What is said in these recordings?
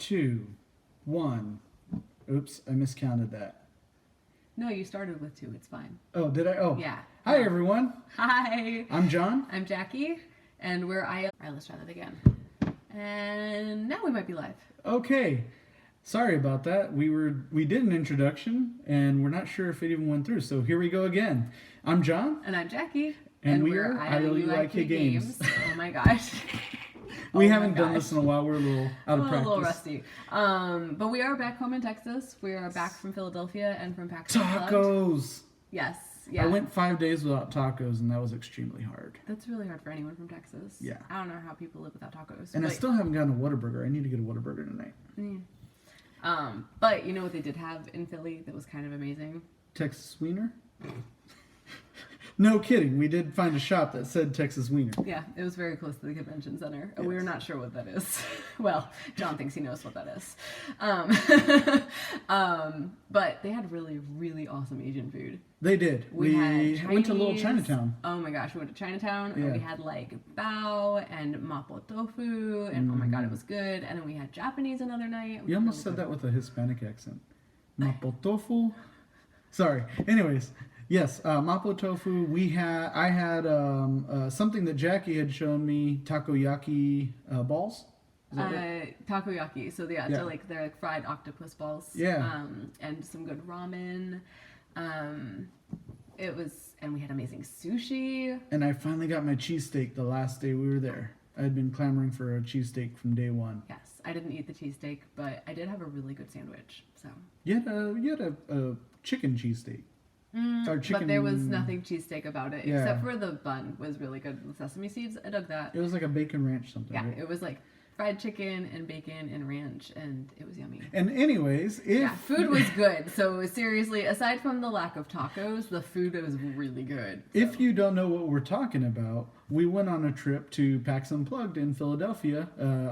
2, 1. Oops, I miscounted that. No, you started with 2. It's fine. Oh, did I? Oh. Yeah. Hi, everyone. Hi. I'm John. I'm Jackie. And we're Alright, let's try that again. And now we might be live. Okay. Sorry about that. We did an introduction, and we're not sure if it even went through. So here we go again. I'm John. And I'm Jackie. And we're ILUIK Games. Oh my gosh. We haven't done this in a while. We're a little out of practice. A little rusty. But we are back home in Texas. We are back from Philadelphia and from PAX Unplugged. Tacos! Yes. Yeah. I went 5 days without tacos, and that was extremely hard. That's really hard for anyone from Texas. Yeah. I don't know how people live without tacos. And I still haven't gotten a Whataburger. I need to get a Whataburger tonight. Yeah. But you know what they did have in Philly that was kind of amazing? Texas Wiener? No kidding. We did find a shop that said Texas Wiener. Yeah, it was very close to the convention center. Yes. We were not sure what that is. Well, John thinks he knows what that is. But they had really, really awesome Asian food. They did. We went to Little Chinatown. Oh my gosh, we went to Chinatown, Yeah. and we had like bao and mapo tofu, and oh my god, it was good. And then we had Japanese another night. You almost said that with a Hispanic accent. Mapo tofu. Sorry. Anyways, yes, mapo tofu. I had something that Jackie had shown me, takoyaki balls. Is that right? Takoyaki. So yeah, they're like fried octopus balls. Yeah. And some good ramen. And we had amazing sushi. And I finally got my cheesesteak the last day we were there. I had been clamoring for a cheesesteak from day one. Yes, I didn't eat the cheesesteak, but I did have a really good sandwich. So you had a chicken cheesesteak. But there was nothing cheesesteak about it, except for the bun was really good with sesame seeds. I dug that. It was like a bacon ranch something. Yeah, right? it was like fried chicken and bacon and ranch, and it was yummy. And anyways, food was good. So seriously, aside from the lack of tacos, the food was really good. So. If you don't know what we're talking about, we went on a trip to PAX Unplugged in Philadelphia.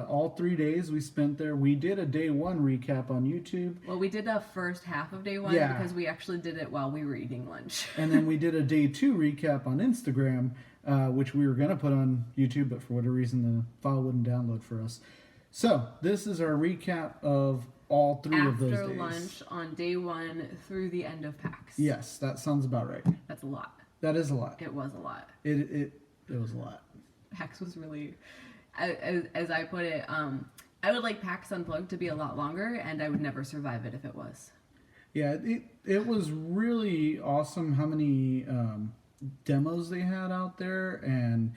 All 3 days we spent there. We did a day one recap on YouTube. Well, we did a first half of day one because we actually did it while we were eating lunch. And then we did a day two recap on Instagram, which we were going to put on YouTube, but for whatever reason the file wouldn't download for us. So this is our recap of all three of those days. After lunch on day one through the end of PAX. Yes, that sounds about right. That's a lot. That is a lot. It was a lot. It was a lot. PAX was really, as I put it, I would like PAX Unplugged to be a lot longer, and I would never survive it if it was. Yeah, it was really awesome how many demos they had out there, and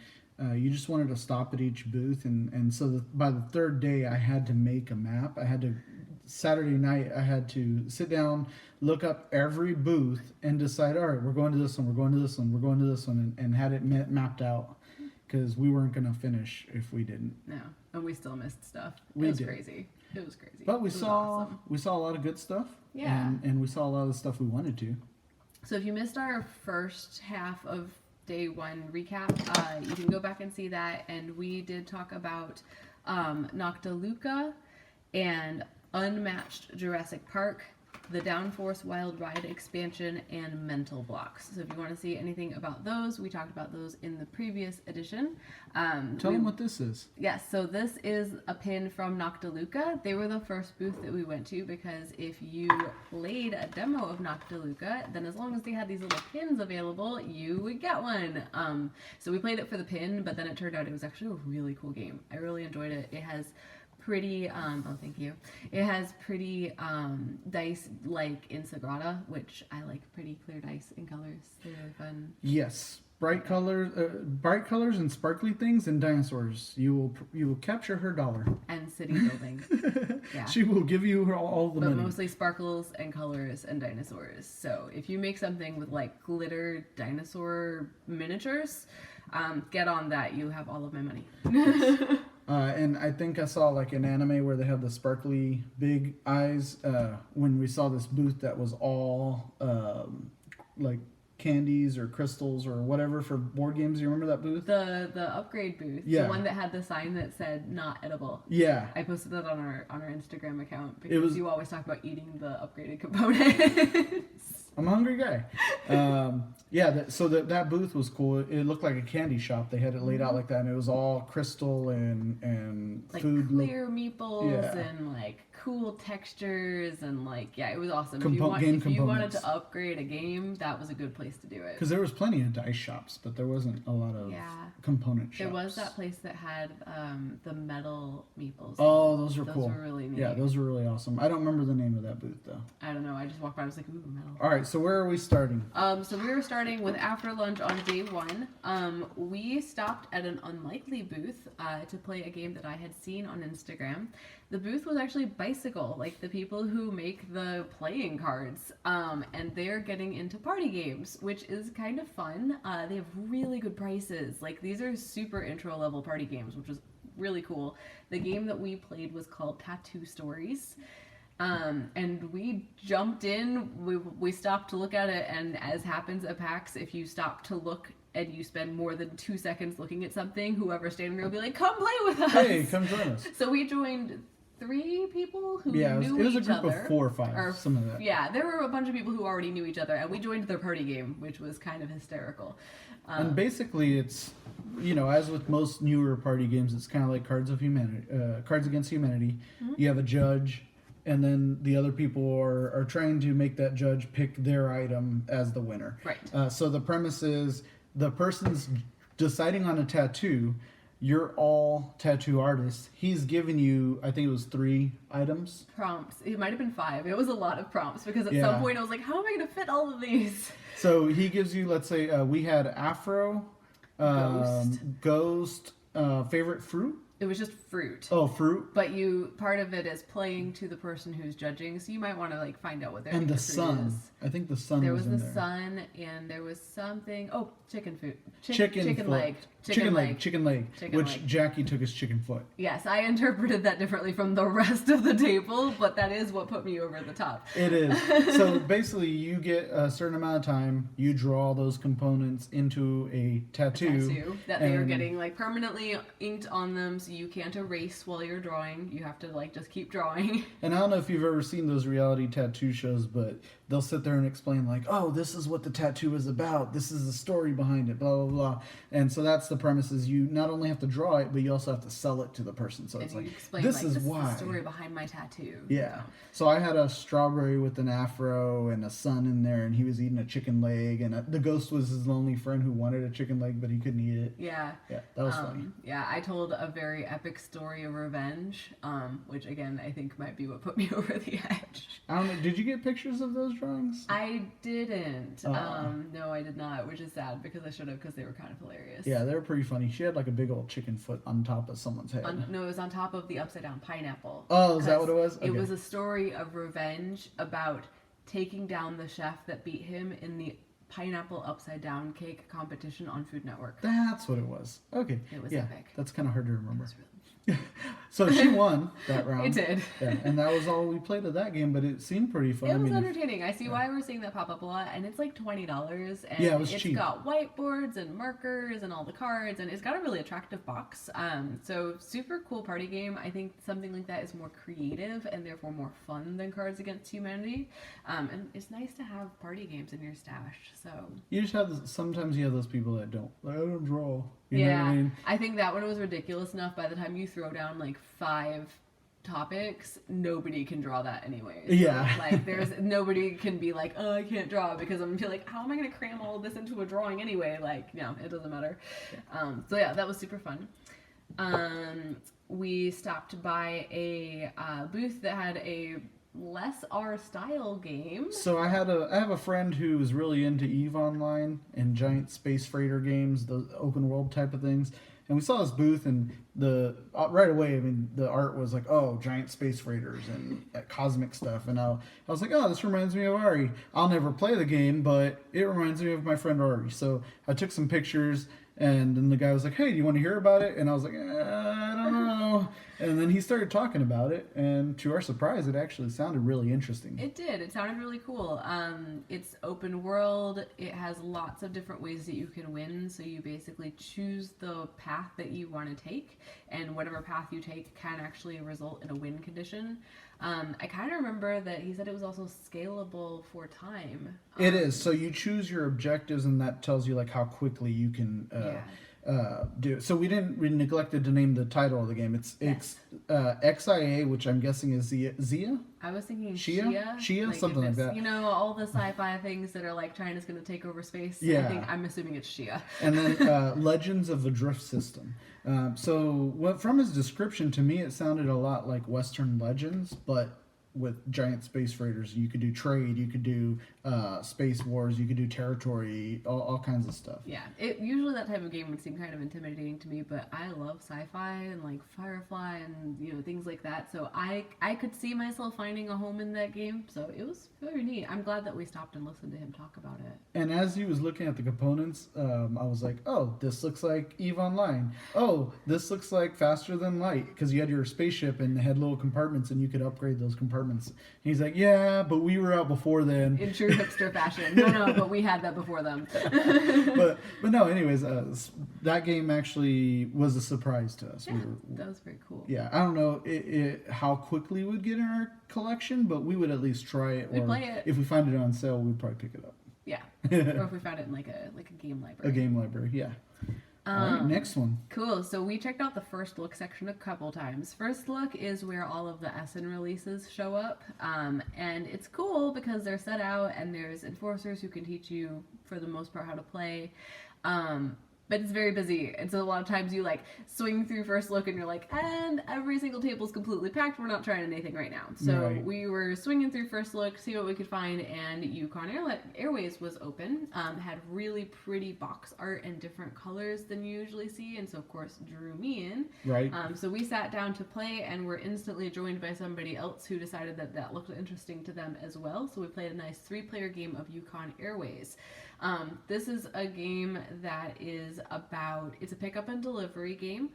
you just wanted to stop at each booth, and so by the third day I had to make a map. Saturday night I had to sit down, look up every booth, and decide, all right, we're going to this one, we're going to this one, we're going to this one, and had it mapped out, because we weren't going to finish if we didn't. No, and we still missed stuff. It was crazy. It was crazy. But we saw a lot of good stuff. Yeah. And we saw a lot of the stuff we wanted to. So if you missed our first half of day one recap, you can go back and see that. And we did talk about Noctiluca and Unmatched Jurassic Park, the Downforce Wild Ride expansion, and Mental Blocks. So if you want to see anything about those, we talked about those in the previous edition. Tell them what this is. Yes, so this is a pin from Noctiluca. They were the first booth that we went to, because if you played a demo of Noctiluca, then as long as they had these little pins available, you would get one. So we played it for the pin, but then it turned out it was actually a really cool game. I really enjoyed it. It has pretty, thank you. It has pretty dice like in Sagrada, which I like pretty clear dice and colors. They're really fun. Yes, bright colors and sparkly things and dinosaurs. You will capture her dollar. And city building. Yeah. She will give you all the money. But mostly sparkles and colors and dinosaurs. So if you make something with like glitter dinosaur miniatures, get on that. You have all of my money. And I think I saw like an anime where they have the sparkly big eyes when we saw this booth that was all like candies or crystals or whatever for board games. You remember that booth? The upgrade booth. Yeah. The one that had the sign that said not edible. Yeah. I posted that on our Instagram account because you always talk about eating the upgraded components. I'm a hungry guy. So that booth was cool. It looked like a candy shop. They had it laid out like that, and it was all crystal and Like food. clear meeples Yeah. and like cool textures and like it was awesome. Game if you wanted components. to upgrade a game, that was a good place to do it. Because there was plenty of dice shops, but there wasn't a lot of component shops. There was that place that had the metal meeples. Oh, those were cool. Those were really neat. Yeah, those were really awesome. I don't remember the name of that booth though. I don't know. I just walked by. I was like, ooh, metal. All right, so where are we starting? So we were starting with after lunch on day one. We stopped at an unlikely booth to play a game that I had seen on Instagram. The booth was actually Bicycle, like the people who make the playing cards, and they're getting into party games, which is kind of fun. They have really good prices. Like these are super intro level party games, which was really cool. The game that we played was called Tattoo Stories. And we jumped in, we stopped to look at it, and as happens at PAX, if you stop to look and you spend more than 2 seconds looking at something, whoever's standing there will be like, come play with us! Hey, come join us. So we joined 3 people who it knew was each a group other. of 4 or 5, some of that. Yeah, there were a bunch of people who already knew each other, and we joined their party game, which was kind of hysterical. And basically, it's, as with most newer party games, it's kind of like Cards Against Humanity. Mm-hmm. You have a judge, and then the other people are trying to make that judge pick their item as the winner. Right. So the premise is the person's deciding on a tattoo. You're all tattoo artists. He's given you, I think it was 3 items. Prompts. It might have been 5. It was a lot of prompts because at Yeah. some point I was like, how am I going to fit all of these? So he gives you, let's say, we had Afro, Ghost, favorite fruit. It was just fruit. Oh, fruit. But part of it is playing to the person who's judging, so you might want to like find out what their And the favorite fruit sun. is. I think the sun There was was in the there. sun, and there was something. Oh, chicken food. Chicken Chicken foot. leg. Chicken leg. Chicken Which leg. Jackie took as chicken foot. Yes, I interpreted that differently from the rest of the table, but that is what put me over the top. It is. So basically, you get a certain amount of time. You draw those components into a tattoo. That they are getting like permanently inked on them, so you can't erase while you're drawing. You have to like just keep drawing. And I don't know if you've ever seen those reality tattoo shows, but they'll sit there and explain like, oh, this is what the tattoo is about. This is the story behind it, blah, blah, blah. And so that's the premise is you not only have to draw it, but you also have to sell it to the person. So it's And like, you explain, this is this why. is the story behind my tattoo. Yeah. So I had a strawberry with an afro and a sun in there, and he was eating a chicken leg, and the ghost was his lonely friend who wanted a chicken leg, but he couldn't eat it. Yeah. Yeah, that was funny. Yeah, I told a very epic story of revenge, which again I think might be what put me over the edge. I don't know. Did you get pictures of those drawings? I didn't. Aw. No, I did not, which is sad because I should have, because they were kind of hilarious. Yeah, they were pretty funny. She had like a big old chicken foot on top of someone's head. No, it was on top of the upside down pineapple. Oh, is that what it was? It Okay. was a story of revenge about taking down the chef that beat him in the pineapple upside down cake competition on Food Network. That's what it was. Okay. It was yeah, epic. That's kind of hard to remember. It was really- So she won that round. It did. Yeah, and that was all we played of that game, but it seemed pretty fun. It was if- entertaining. I see why we're seeing that pop up a lot, and it's like $20. And Yeah, it was it's cheap. got whiteboards and markers and all the cards, and it's got a really attractive box. So super cool party game. I think something like that is more creative and therefore more fun than Cards Against Humanity. And it's nice to have party games in your stash. So You just have sometimes you have those people that don't. Like, I don't draw. You know what yeah, I mean? I think that one was ridiculous enough. By the time you throw down like 5 topics, nobody can draw that anyway. So, Yeah. like there's nobody can be like, oh, I can't draw, because I'm gonna feel like, how am I gonna cram all of this into a drawing anyway? Like, no, it doesn't matter. So yeah, that was super fun. We stopped by a booth that had a less our style game. So I have a friend who is really into EVE Online and giant space freighter games, the open world type of things. And we saw this booth, and the right away, I mean, the art was like, oh, giant space freighters and cosmic stuff. And I was like, oh, this reminds me of Ari. I'll never play the game, but it reminds me of my friend Ari. So I took some pictures, and then the guy was like, hey, do you want to hear about it? And I was like, I don't know. know. And then he started talking about it, and to our surprise, it actually sounded really interesting. It did. It sounded really cool. It's open world. It has lots of different ways that you can win. So you basically choose the path that you want to take, and whatever path you take can actually result in a win condition. I kind of remember that he said it was also scalable for time. It is. So you choose your objectives, and that tells you like how quickly you can do it. So we neglected to name the title of the game. It's XIA, which I'm guessing is Zia. I was thinking Shia, like something like that. You know, all the sci-fi things that are like China's going to take over space. Yeah. I'm assuming it's Shia. And then Legends of the Drift System. From his description, to me, it sounded a lot like Western Legends, but with giant space freighters. You could do trade, you could do space wars, you could do territory, all kinds of stuff. Yeah, usually that type of game would seem kind of intimidating to me, but I love sci-fi and like Firefly and things like that. So I could see myself finding a home in that game. So it was very neat. I'm glad that we stopped and listened to him talk about it. And as he was looking at the components, I was like, oh, this looks like EVE Online. Oh, this looks like Faster Than Light, because you had your spaceship and it had little compartments and you could upgrade those compartments. And he's like, yeah, but we were out before then. In true hipster fashion. No, but we had that before them. but no, anyways, that game actually was a surprise to us. Yeah, that was very cool. Yeah, I don't know how quickly we'd get in our collection, but we would at least try it. We'd play it. If we find it on sale, we'd probably pick it up. Yeah, or if we found it in like a game library. A game library, yeah. All right, next one. Cool. So we checked out the First Look section a couple times. First Look is where all of the Essen releases show up. And it's cool because they're set out and there's enforcers who can teach you, for the most part, how to play. But it's very busy. And so a lot of times you like swing through First Look and you're like, and every single table is completely packed. We're not trying anything right now. So we were swinging through First Look, see what we could find. And Yukon Airways was open. Had really pretty box art in different colors than you usually see. And so of course drew me in. Right. So we sat down to play and were instantly joined by somebody else who decided that looked interesting to them as well. So we played a nice 3-player game of Yukon Airways. This is a game that is it's a pick up and delivery game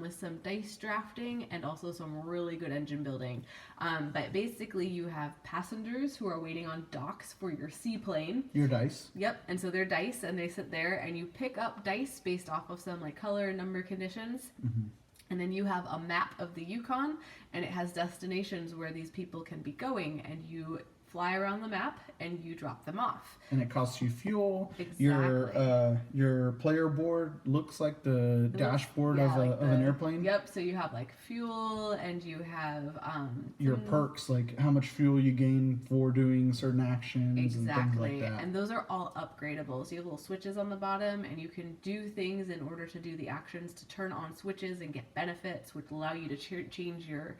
with some dice drafting and also some really good engine building. But basically you have passengers who are waiting on docks for your seaplane. Your dice. Yep, and so they're dice and they sit there and you pick up dice based off of some like color and number conditions. Mm-hmm. And then you have a map of the Yukon and it has destinations where these people can be going and you fly around the map and you drop them off. And it costs you fuel. Exactly. Your player board looks like the dashboard of an airplane. Yep, so you have like fuel and you have your perks, like how much fuel you gain for doing certain actions and things like that. And those are all upgradable. So you have little switches on the bottom and you can do things in order to do the actions to turn on switches and get benefits, which allow you to change your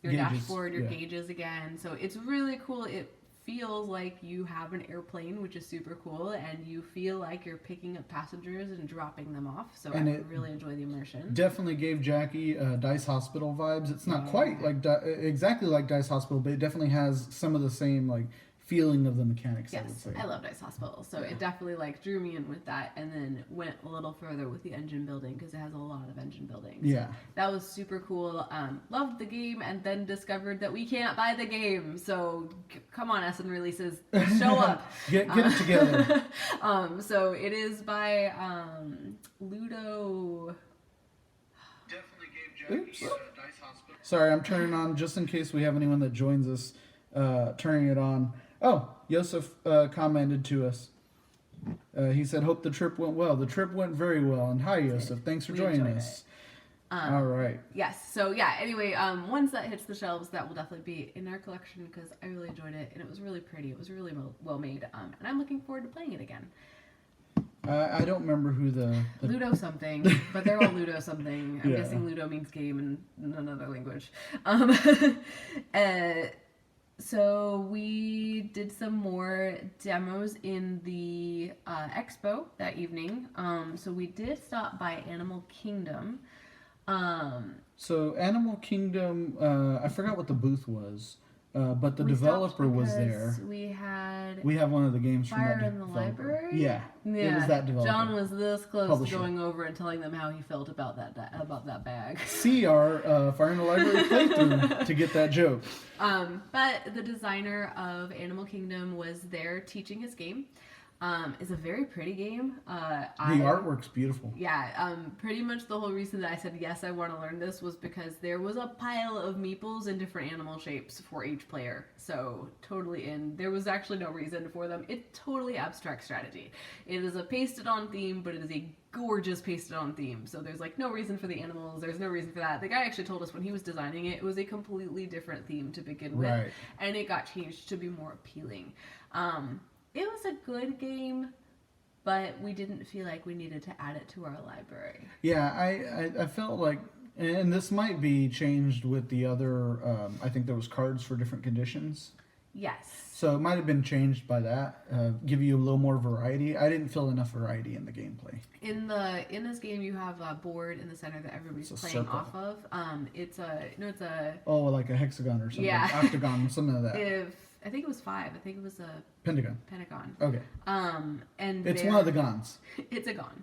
gauges, dashboard, your gauges again. So it's really cool. It feels like you have an airplane, which is super cool, and you feel like you're picking up passengers and dropping them off. So I really enjoy the immersion. Definitely gave Jackie Dice Hospital vibes. It's not quite like exactly like Dice Hospital, but it definitely has some of the same like feeling of the mechanics. Yes, I would say. I love Dice Hospital, so it definitely like drew me in with that, and then went a little further with the engine building because it has a lot of engine building. So yeah, that was super cool. Loved the game, and then discovered that we can't buy the game. So come on, Essen releases, show up, get it together. So it is by Ludo. Definitely gave Jackie Dice Hospital. Sorry, I'm turning on just in case we have anyone that joins us. Turning it on. Oh, Yosef commented to us. He said, hope the trip went well. The trip went very well. And hi, Yosef. Thanks for joining us. All right. Yes. So, yeah, anyway, once that hits the shelves, that will definitely be in our collection because I really enjoyed it. And it was really pretty. It was really well made. And I'm looking forward to playing it again. I don't remember who the Ludo something, but they're all Ludo something. I'm guessing Ludo means game in another language. So we did some more demos in the expo that evening. So we did stop by Animal Kingdom. So Animal Kingdom, I forgot what the booth was. but the We stopped developer was because there. We have one of the games from Fire that in the developer. Library. Yeah, it was that developer. John was this close Publisher. to going over and telling them how he felt about that bag. See our Fire in the Library playthrough to get that joke. But the designer of Animal Kingdom was there teaching his game. It's a very pretty game. The artwork's beautiful. Yeah, pretty much the whole reason that I said yes, I want to learn this was because there was a pile of meeples in different animal shapes for each player. So totally in. There was actually no reason for them. It's totally abstract strategy. It is a pasted on theme, but it is a gorgeous pasted on theme. So there's like no reason for the animals. There's no reason for that. The guy actually told us when he was designing it, it was a completely different theme to begin with. Right. And it got changed to be more appealing. It was a good game, but we didn't feel like we needed to add it to our library. Yeah, I felt like, and this might be changed with the other, I think there was cards for different conditions. Yes. So it might have been changed by that, give you a little more variety. I didn't feel enough variety in the gameplay. In this game, you have a board in the center that everybody's playing circle. off of. It's a Oh, like a hexagon or something. Yeah. Octagon, something like that. I think it was 5. I think it was a Pentagon. pentagon. Okay. And It's one of the gons. It's a gon.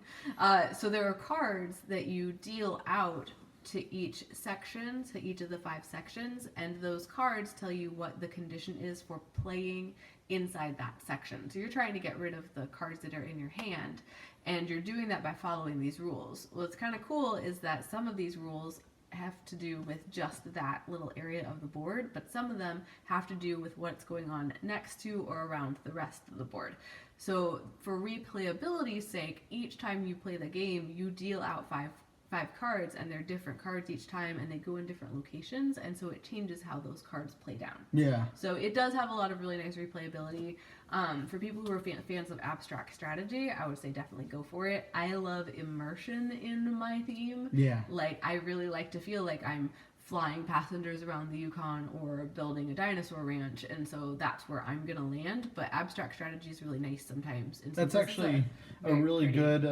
So there are cards that you deal out to each section, to each of the 5 sections, and those cards tell you what the condition is for playing inside that section. So you're trying to get rid of the cards that are in your hand, and you're doing that by following these rules. What's kind of cool is that some of these rules have to do with just that little area of the board, but some of them have to do with what's going on next to or around the rest of the board. So for replayability's sake, each time you play the game, you deal out five cards, and they're different cards each time, and they go in different locations, and so it changes how those cards play down. Yeah. So it does have a lot of really nice replayability. For people who are fans of abstract strategy, I would say definitely go for it. I love immersion in my theme. Yeah. Like, I really like to feel like I'm flying passengers around the Yukon or building a dinosaur ranch, and so that's where I'm gonna land. But abstract strategy is really nice sometimes. And so That's actually a really good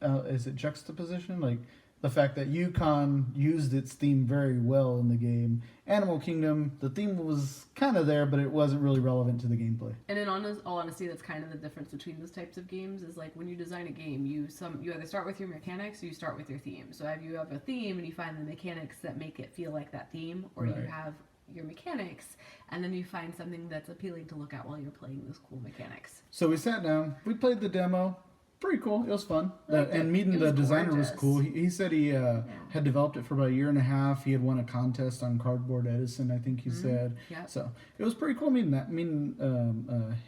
is it juxtaposition? Like the fact that Yukon used its theme very well in the game. Animal Kingdom, the theme was kind of there, but it wasn't really relevant to the gameplay. And in all honesty, that's kind of the difference between those types of games. Is like when you design a game, you either start with your mechanics or you start with your theme. So if you have a theme and you find the mechanics that make it feel like that theme, or you have your mechanics and then you find something that's appealing to look at while you're playing those cool mechanics. So we sat down, we played the demo. Pretty cool. It was fun. And meeting the designer was cool. He said he had developed it for about a year and a half. He had won a contest on Cardboard Edison, I think he said. Yeah. So it was pretty cool meeting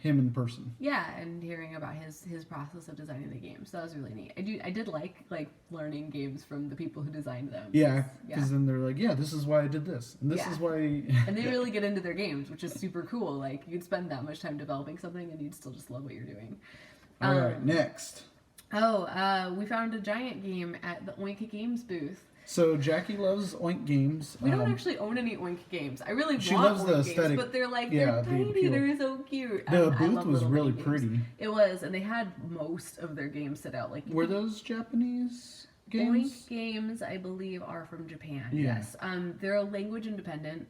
him in person. Yeah, and hearing about his process of designing the game. So that was really neat. I did like learning games from the people who designed them. Yeah, because then they're like, yeah, this is why I did this, and this is why. And they really get into their games, which is super cool. Like you'd spend that much time developing something, and you'd still just love what you're doing. All right, next. We found a giant game at the ILUIK Games booth. So Jackie loves ILUIK Games. We don't actually own any ILUIK games. I really she want loves the ILUIK aesthetic, games, but they're tiny. They're so cute. The I booth love was little really mini pretty. games. It was, and they had most of their games set out. Like were those Japanese games? ILUIK Games, I believe, are from Japan. Yeah. Yes. They're a language independent.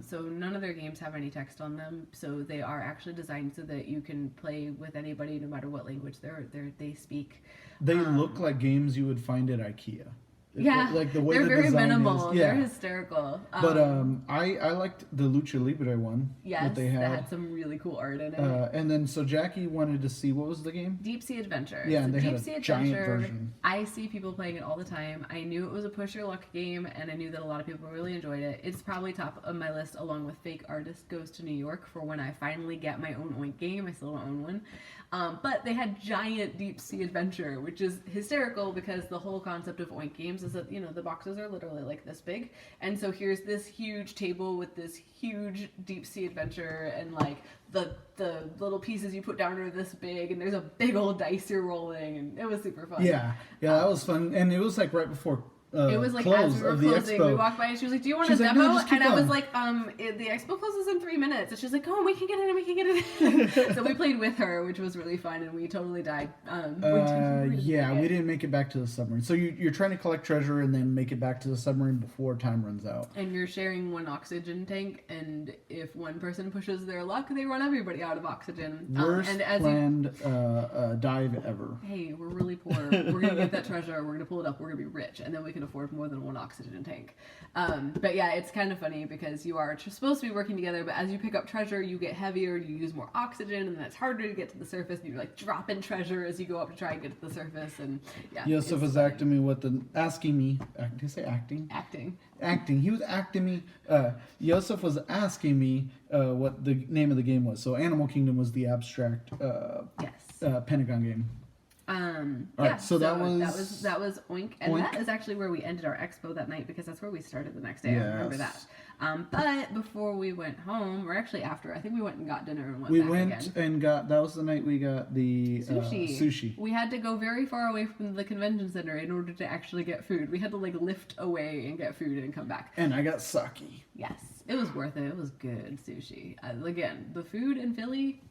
So none of their games have any text on them. So they are actually designed so that you can play with anybody, no matter what language they speak. They look like games you would find at IKEA. Yeah, like the way they're the very design minimal. is. Yeah. They're hysterical. But I liked the Lucha Libre one that they had. That had some really cool art in it. And then so Jackie wanted to see, what was the game? Deep Sea Adventure. Yeah, so and they Deep had a Sea giant Adventure, version. I see people playing it all the time. I knew it was a push your luck game, and I knew that a lot of people really enjoyed it. It's probably top of my list, along with Fake Artist Goes to New York, for when I finally get my own ILUIK game. I still don't own one. But they had giant Deep Sea Adventure, which is hysterical because the whole concept of ILUIK games is that, the boxes are literally like this big. And so here's this huge table with this huge Deep Sea Adventure, and like the little pieces you put down are this big, and there's a big old dice you're rolling, and it was super fun. Yeah, that was fun. And it was like right before It was like as close we were of the closing, we expo. walked by and she was like, "Do you want She's a like, demo?" "No, just keep And I was going." like, "The expo closes in 3 minutes." And she's like, "Oh, we can get in, we can get in." So we played with her, which was really fun, and we totally died. Yeah, we didn't make it back to the submarine. So you're trying to collect treasure and then make it back to the submarine before time runs out. And you're sharing one oxygen tank, and if one person pushes their luck, they run everybody out of oxygen. Worst and as planned dive ever. Hey, we're really poor. We're gonna get that treasure. We're gonna pull it up. We're gonna be rich, and then we can afford more than one oxygen tank. But yeah, it's kind of funny because you are supposed to be working together, but as you pick up treasure, you get heavier, you use more oxygen, and then it's harder to get to the surface. And you're like dropping treasure as you go up to try and get to the surface. And yeah, Yosef was asking me asking me. Did I say acting? Acting. He was acting me. Yosef was asking me what the name of the game was. So Animal Kingdom was the abstract Pentagon game. Yeah, so that was Oink, and Oink. that is actually where we ended our expo that night because that's where we started the next day. I remember that. But before we went home, or actually after, I think we went and got dinner and went back again. And got, that was the night we got the sushi. We had to go very far away from the convention center in order to actually get food. We had to like lift away and get food and come back. And I got sake. Yes, it was worth it. It was good sushi. Again, the food in Philly.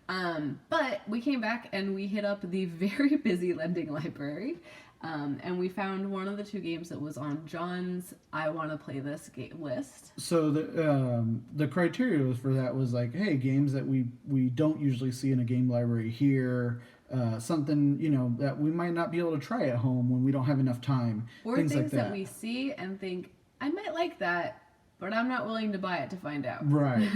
But we came back and we hit up the very busy lending library. And we found one of the 2 games that was on John's I want to play this game list. So the criteria for that was like, hey, games that we don't usually see in a game library here, something, you know, that we might not be able to try at home when we don't have enough time. Or things things like that. that we see and think, I might like that, but I'm not willing to buy it to find out. Right.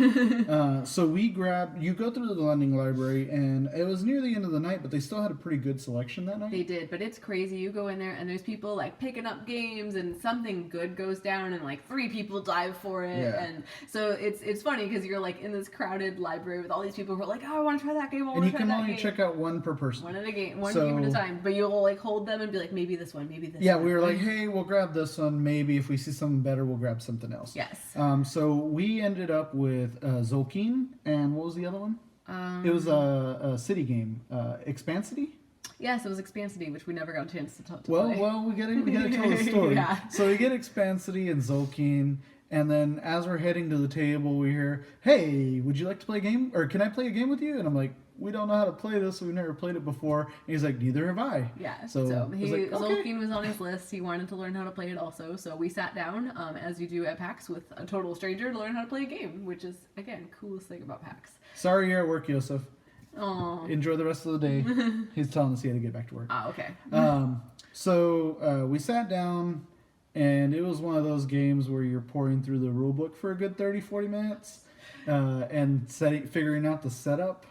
So you go through the lending library, and it was near the end of the night, but they still had a pretty good selection that night. They did, but it's crazy. You go in there, and there's people, like, picking up games, and something good goes down, and, like, 3 people dive for it. Yeah. And so it's funny, because you're, like, in this crowded library with all these people who are like, oh, I want to try that game, And you can only check out one per person. One game at a time. But you'll, like, hold them and be like, maybe this one, maybe this one. Yeah, we were like, hey, we'll grab this one. Maybe if we see something better, we'll grab something else. Yes. So we ended up with Zolkeen, and what was the other one? It was a city game, Expansity. Yes, it was Expansity, which we never got a chance to talk to. Well, we gotta tell the story. Yeah. So we get Expansity and Zolkeen, and then as we're heading to the table, we hear, "Hey, would you like to play a game? Or can I play a game with you?" And I'm like, "We don't know how to play this. We've never played it before." And he's like, "Neither have I." Yeah. So I was like, okay. Zolkeen was on his list. He wanted to learn how to play it also. So we sat down, as you do at PAX, with a total stranger to learn how to play a game, which is, again, coolest thing about PAX. Sorry you're at work, Yosef. Oh. Enjoy the rest of the day. He's telling us he had to get back to work. Oh, okay. So we sat down, and it was one of those games where you're pouring through the rule book for a good 30, 40 minutes and figuring out the setup.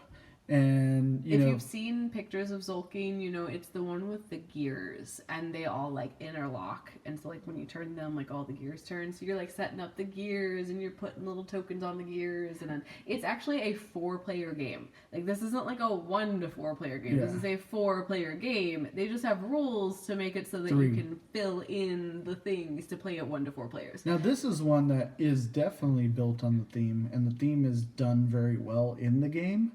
And if you've seen pictures of Zolkeen, you know it's the one with the gears, and they all like interlock, and so like when you turn them, like all the gears turn. So you're like setting up the gears, and you're putting little tokens on the gears, and then it's actually a 4-player game. Like this isn't like a 1 to 4 player game. Yeah. This is a 4-player game. They just have rules to make it so that 3. you can fill in the things to play it 1 to 4 players. Now this is one that is definitely built on the theme, and the theme is done very well in the game.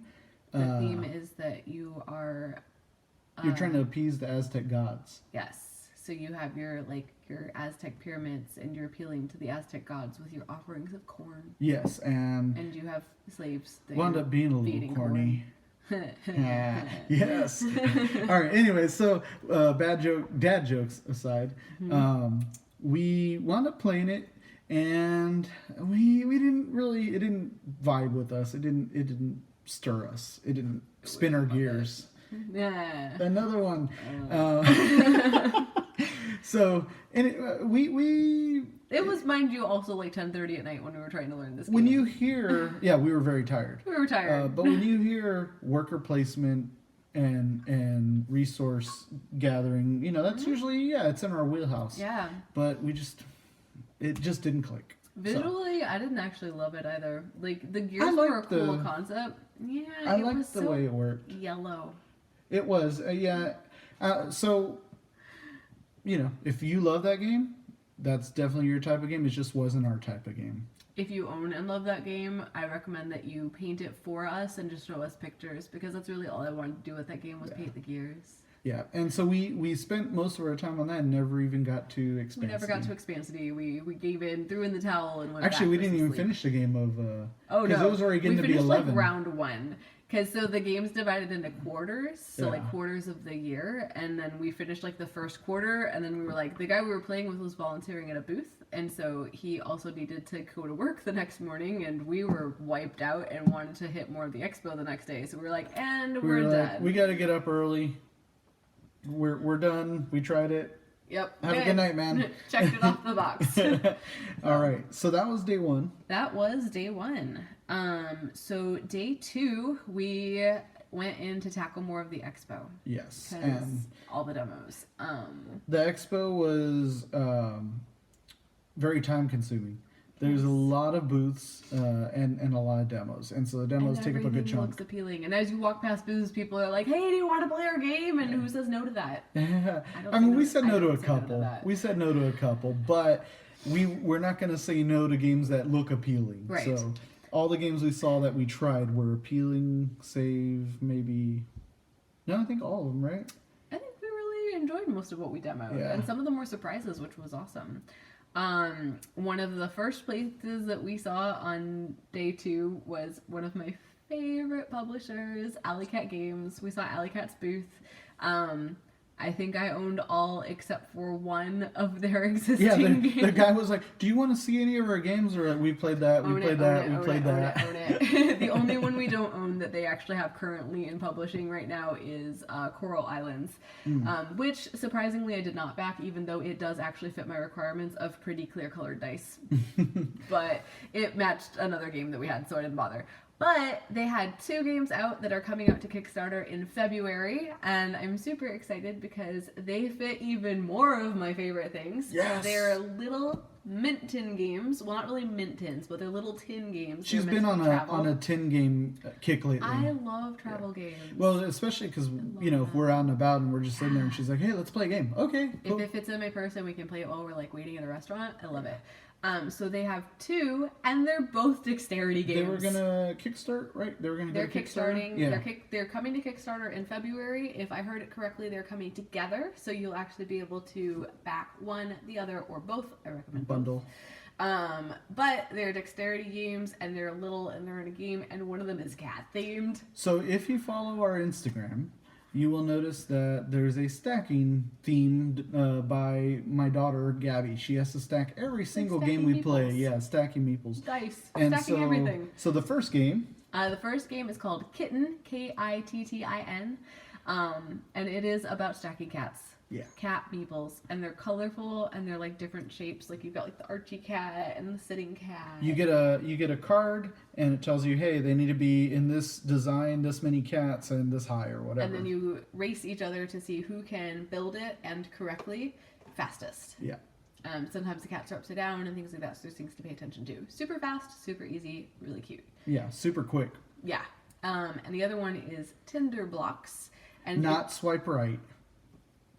The theme is that you are... You're trying to appease the Aztec gods. Yes. So you have your Aztec pyramids, and you're appealing to the Aztec gods with your offerings of corn. Yes, and you have slaves that wound up being a little corny. Yes. All right. Anyway, so dad jokes aside, we wound up playing it, and we didn't really. It didn't vibe with us. It didn't stir us. It didn't spin our gears. Yeah. Another one. So, and we. It was, mind you, also like 10:30 at night when we were trying to learn this game. When you hear, yeah, we were very tired. We were tired. But when you hear worker placement and resource gathering, you know, that's usually, it's in our wheelhouse. Yeah. But it just didn't click. Visually, I didn't actually love it either. Like, the gears were a cool concept. Yeah, I liked the way it worked. Yellow. It was, yeah. So, you know, if you love that game, that's definitely your type of game. It just wasn't our type of game. If you own and love that game, I recommend that you paint it for us and just show us pictures, because that's really all I wanted to do with that game was paint the gears. Yeah, and so we spent most of our time on that and never even got to Expansity. We never got to Expansity. We gave in, threw in the towel, and went Actually, back we to didn't even sleep. finish the game of... Oh, because no. it was already getting we to be finished 11. like round 1. Because so the game's divided into quarters, so Yeah. like quarters of the year, and then we finished like the first quarter, and then we were like, the guy we were playing with was volunteering at a booth, and so he also needed to go to work the next morning, and we were wiped out and wanted to hit more of the expo the next day, so we were like, and we're like, done. we got to get up early. We're done. We tried it. Yep. Have a good night, man. Checked it off the box. All right. So that was day 1. That was day 1. So day 2, we went in to tackle more of the expo. Yes. Because And all the demos. the expo was very time consuming. There's a lot of booths and a lot of demos. And so the demos take up a good everything chunk. looks appealing. And as you walk past booths, people are like, hey, do you want to play our game? And who says no to that? I mean, we said no I to a don't say no to couple. that. We said no to a couple, but we're not going to say no to games that look appealing. Right. So all the games we saw that we tried were appealing, save maybe... No, I think all of them, right? I think we really enjoyed most of what we demoed. Yeah. And some of them were surprises, which was awesome. One of the first places that we saw on day 2 was one of my favorite publishers, ILUIK Games. We saw ILUIK's booth. I think I owned all except for one of their existing games. The guy was like, "Do you want to see any of our games?" Or like, "We played that, we played that, we played that." Own it. The only one we don't own that they actually have currently in publishing right now is Coral Islands, which surprisingly I did not back, even though it does actually fit my requirements of pretty clear colored dice. But it matched another game that we had, so I didn't bother. But they had 2 games out that are coming out to Kickstarter in February, and I'm super excited because they fit even more of my favorite things. Yes! They're little mint tin games. Well, not really mint tins, but they're little tin games. She's They're been meant on to travel. a tin game kick lately. I love travel games. Well, especially because if we're out and about and we're just sitting there and she's like, "Hey, let's play a game." Okay. Cool. If it fits in my purse and we can play it while we're like waiting at a restaurant, I love it. So they have 2, and they're both dexterity games. They were gonna kickstart, right? They were gonna. They're go to Kickstarter? kickstarting. Yeah. They're coming to Kickstarter in February. If I heard it correctly, they're coming together, so you'll actually be able to back one, the other, or both. I recommend Bundle. both. But they're dexterity games, and they're little, and they're in a game, and one of them is cat themed. So if you follow our Instagram, you will notice that there's a stacking themed by my daughter Gabby. She has to stack every single game we play. meeples. Yeah, stacking meeples. Dice, And stacking everything. So the first game. The first game is called Kitten, Kittin, and it is about stacking cats. Yeah. Cat meeples, and they're colorful, and they're like different shapes. Like you've got like the Archie cat and the sitting cat. You get a card, and it tells you, hey, they need to be in this design, this many cats, and this high or whatever. And then you race each other to see who can build it and correctly fastest. Yeah. Sometimes the cats are upside down and things like that, so there's things to pay attention to. Super fast, super easy, really cute. Yeah, super quick. Yeah. And the other one is Tinder Blocks. And Not swipe right.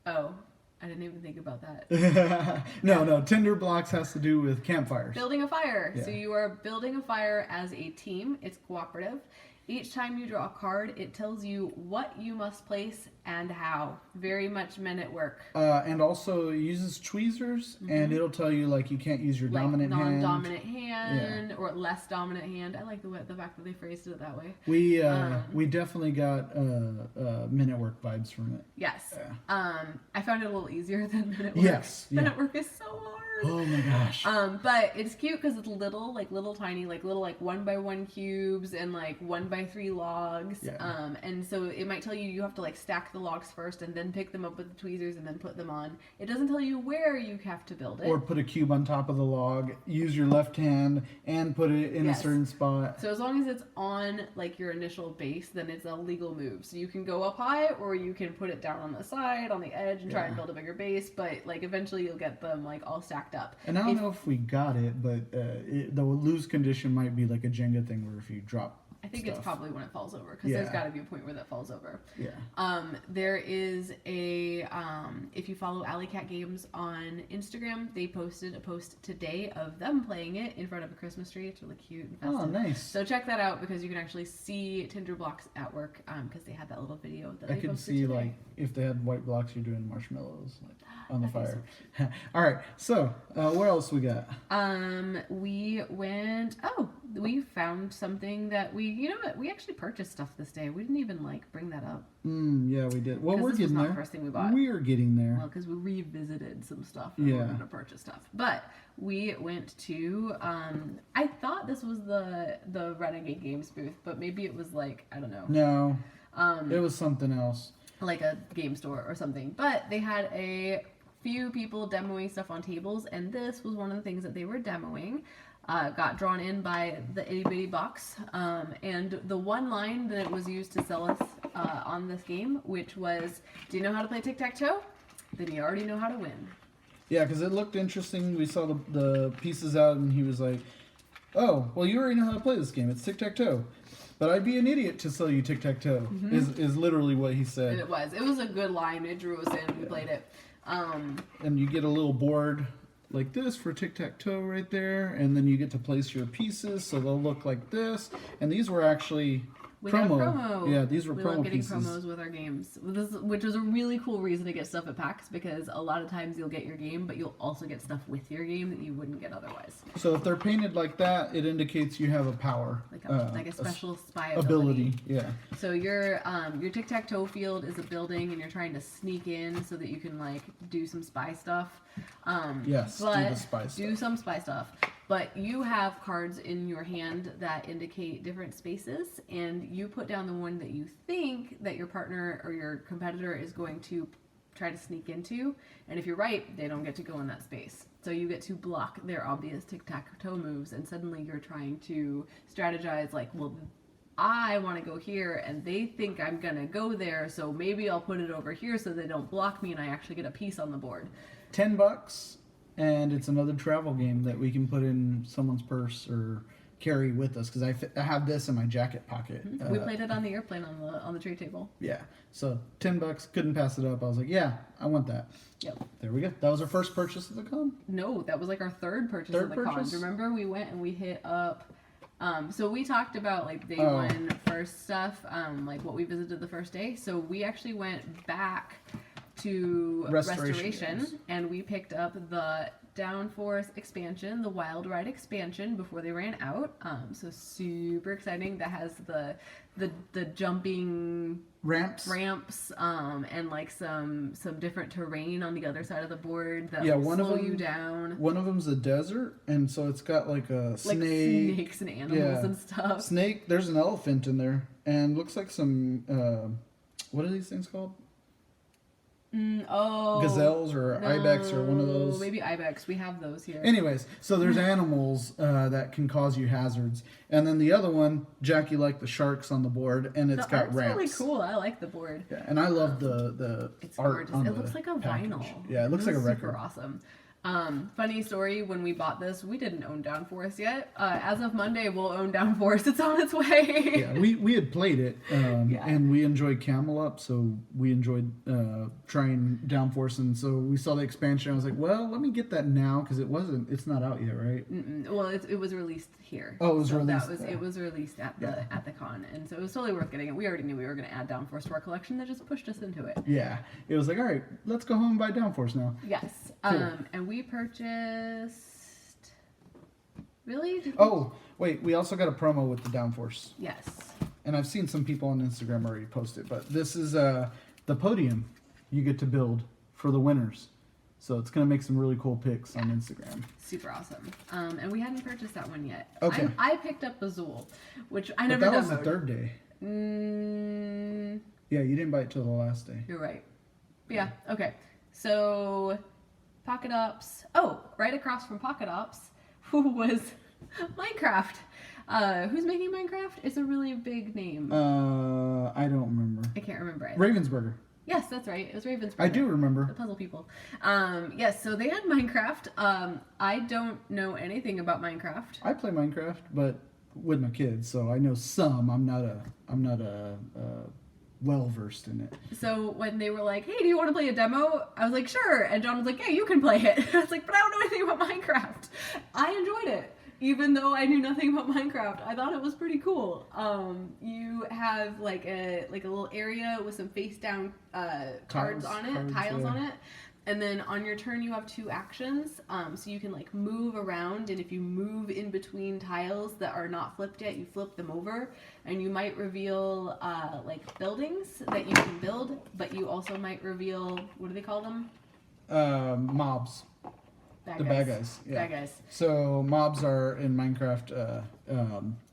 Oh, I didn't even think about that. No. Tinder blocks has to do with campfires. Building a fire. Yeah. So you are building a fire as a team. It's cooperative. Each time you draw a card, it tells you what you must place and how. Very much men at work. And also it uses tweezers, and it'll tell you like you can't use your dominant hand. Non-dominant hand or less dominant hand. I like the fact that they phrased it that way. We definitely got Men at Work vibes from it. Yes. Yeah. I found it a little easier than Men at Work. Yes. Men Yeah. at Work is so hard. Oh my gosh. But it's cute because it's little tiny, little 1x1 cubes and 1x3 logs. Yeah. And so it might tell you have to stack the logs first and then pick them up with the tweezers and then put them on. It doesn't tell you where you have to build it. Or put a cube on top of the log, use your left hand, and put it in a certain spot. So as long as it's on your initial base, then it's a legal move. So you can go up high or you can put it down on the side, on the edge, and try and build a bigger base. But eventually you'll get them all stacked up. And I don't know if we got it, but the lose condition might be like a Jenga thing where if you drop I think it's probably when it falls over, because there's got to be a point where that falls over. Yeah. There is a if you follow ILUIK Games on Instagram, they posted a post today of them playing it in front of a Christmas tree. It's really cute and festive. Oh, nice. So check that out, because you can actually see Tinder blocks at work, because they had that little video that I they could posted see today. like if they had white blocks, you're doing marshmallows like on the fire. All right. So where else we got? We found something that you know what? We actually purchased stuff this day. We didn't even like bring that up. Yeah, we did. Well, we're this getting was not there. the first thing we bought. We're getting there. Well, because we revisited some stuff and we're going to purchase stuff. But we went to, I thought this was the Renegade Games booth, but maybe it was like, I don't know. No, it was something else. Like a game store or something. But they had a few people demoing stuff on tables, and this was one of the things that they were demoing. Got drawn in by the itty bitty box, and the one line that was used to sell us on this game, which was, do you know how to play tic-tac-toe? Then you already know how to win. Yeah, because it looked interesting. We saw the pieces out, and he was like, oh, well, you already know how to play this game. It's tic-tac-toe. But I'd be an idiot to sell you tic-tac-toe, is literally what he said. And it was a good line. It drew us in. We played it. And you get a little board like this for tic-tac-toe right there, and then you get to place your pieces so they'll look like this. And these were actually We got a promo. Yeah, these were we promo love getting pieces. promos with our games, which is a really cool reason to get stuff at PAX, because a lot of times you'll get your game, but you'll also get stuff with your game that you wouldn't get otherwise. So if they're painted like that, it indicates you have a power, Like a special spy ability. Yeah. So your tic-tac-toe field is a building, and you're trying to sneak in so that you can like do some spy stuff. Yes, do the spy stuff. Do some spy stuff. But you have cards in your hand that indicate different spaces, and you put down the one that you think that your partner or your competitor is going to try to sneak into, and if you're right, they don't get to go in that space. So you get to block their obvious tic-tac-toe moves, and suddenly you're trying to strategize like, well, I want to go here, and they think I'm going to go there, so maybe I'll put it over here so they don't block me and I actually get a piece on the board. $10, and it's another travel game that we can put in someone's purse or carry with us, because I have this in my jacket pocket. We played it on the airplane on the tray table. Yeah, so $10, couldn't pass it up. I was like, yeah, I want that. Yep. There we go. That was our first purchase of the con. No, that was like our third purchase of the con. Remember, we went and we hit up. So we talked about like day one first stuff, like what we visited the first day. So we actually went back to Restoration, and we picked up the Downforce expansion, the Wild Ride expansion, before they ran out. So super exciting. That has the jumping ramps, and like some different terrain on the other side of the board that will slow you down. One of them's a desert, and so it's got like a snake, like snakes and animals and stuff. Snake. There's an elephant in there, and looks like some what are these things called? Gazelles or ibex or one of those. Maybe ibex. We have those here. Anyways, so there's animals that can cause you hazards, and then the other one, Jackie liked the sharks on the board, and it's got ramps. It's really cool. I like the board. Yeah, and I love the it's art gorgeous. on It looks like a package. vinyl. Yeah, it looks like a record. Super awesome. Funny story, when we bought this, we didn't own Downforce yet. As of Monday, we'll own Downforce. It's on its way. Yeah, we had played it, and we enjoyed Camel Up, so we enjoyed trying Downforce, and so we saw the expansion. I was like, well, let me get that now, because it's not out yet, right? Well, it was released here. Oh, it was released. It was released at the con, and so it was totally worth getting it. We already knew we were going to add Downforce to our collection. That just pushed us into it. Yeah, it was like, all right, let's go home and buy Downforce now. Yes. Cool. And we purchased. Really? Oh, wait, we also got a promo with the Downforce. Yes. And I've seen some people on Instagram already post it, but this is the podium you get to build for the winners. So it's going to make some really cool pics on Instagram. Super awesome. And we hadn't purchased that one yet. Okay. I picked up the Zool, which I never demoed. That was the third day. Yeah, you didn't buy it till the last day. You're right. Yeah, okay. So, Pocket Ops. Oh, right across from Pocket Ops was Minecraft. Who's making Minecraft? It's a really big name. I don't remember. I can't remember. Ravensburger. Yes, that's right. It was Ravensburger. I do remember. The puzzle people. Yes, so they had Minecraft. I don't know anything about Minecraft. I play Minecraft, but with my kids, so I know some. I'm not a well versed in it. So when they were like, "Hey, do you want to play a demo?" I was like, "Sure." And John was like, "Yeah, you can play it." I was like, "But I don't know anything about Minecraft." I enjoyed it, even though I knew nothing about Minecraft. I thought it was pretty cool. You have like a little area with some face down tiles on it. And then on your turn, you have 2 actions. So you can like move around, and if you move in between tiles that are not flipped yet, you flip them over, and you might reveal like buildings that you can build, but you also might reveal, what do they call them? Mobs. Bad guys. Yeah. Bad guys. So mobs are in Minecraft.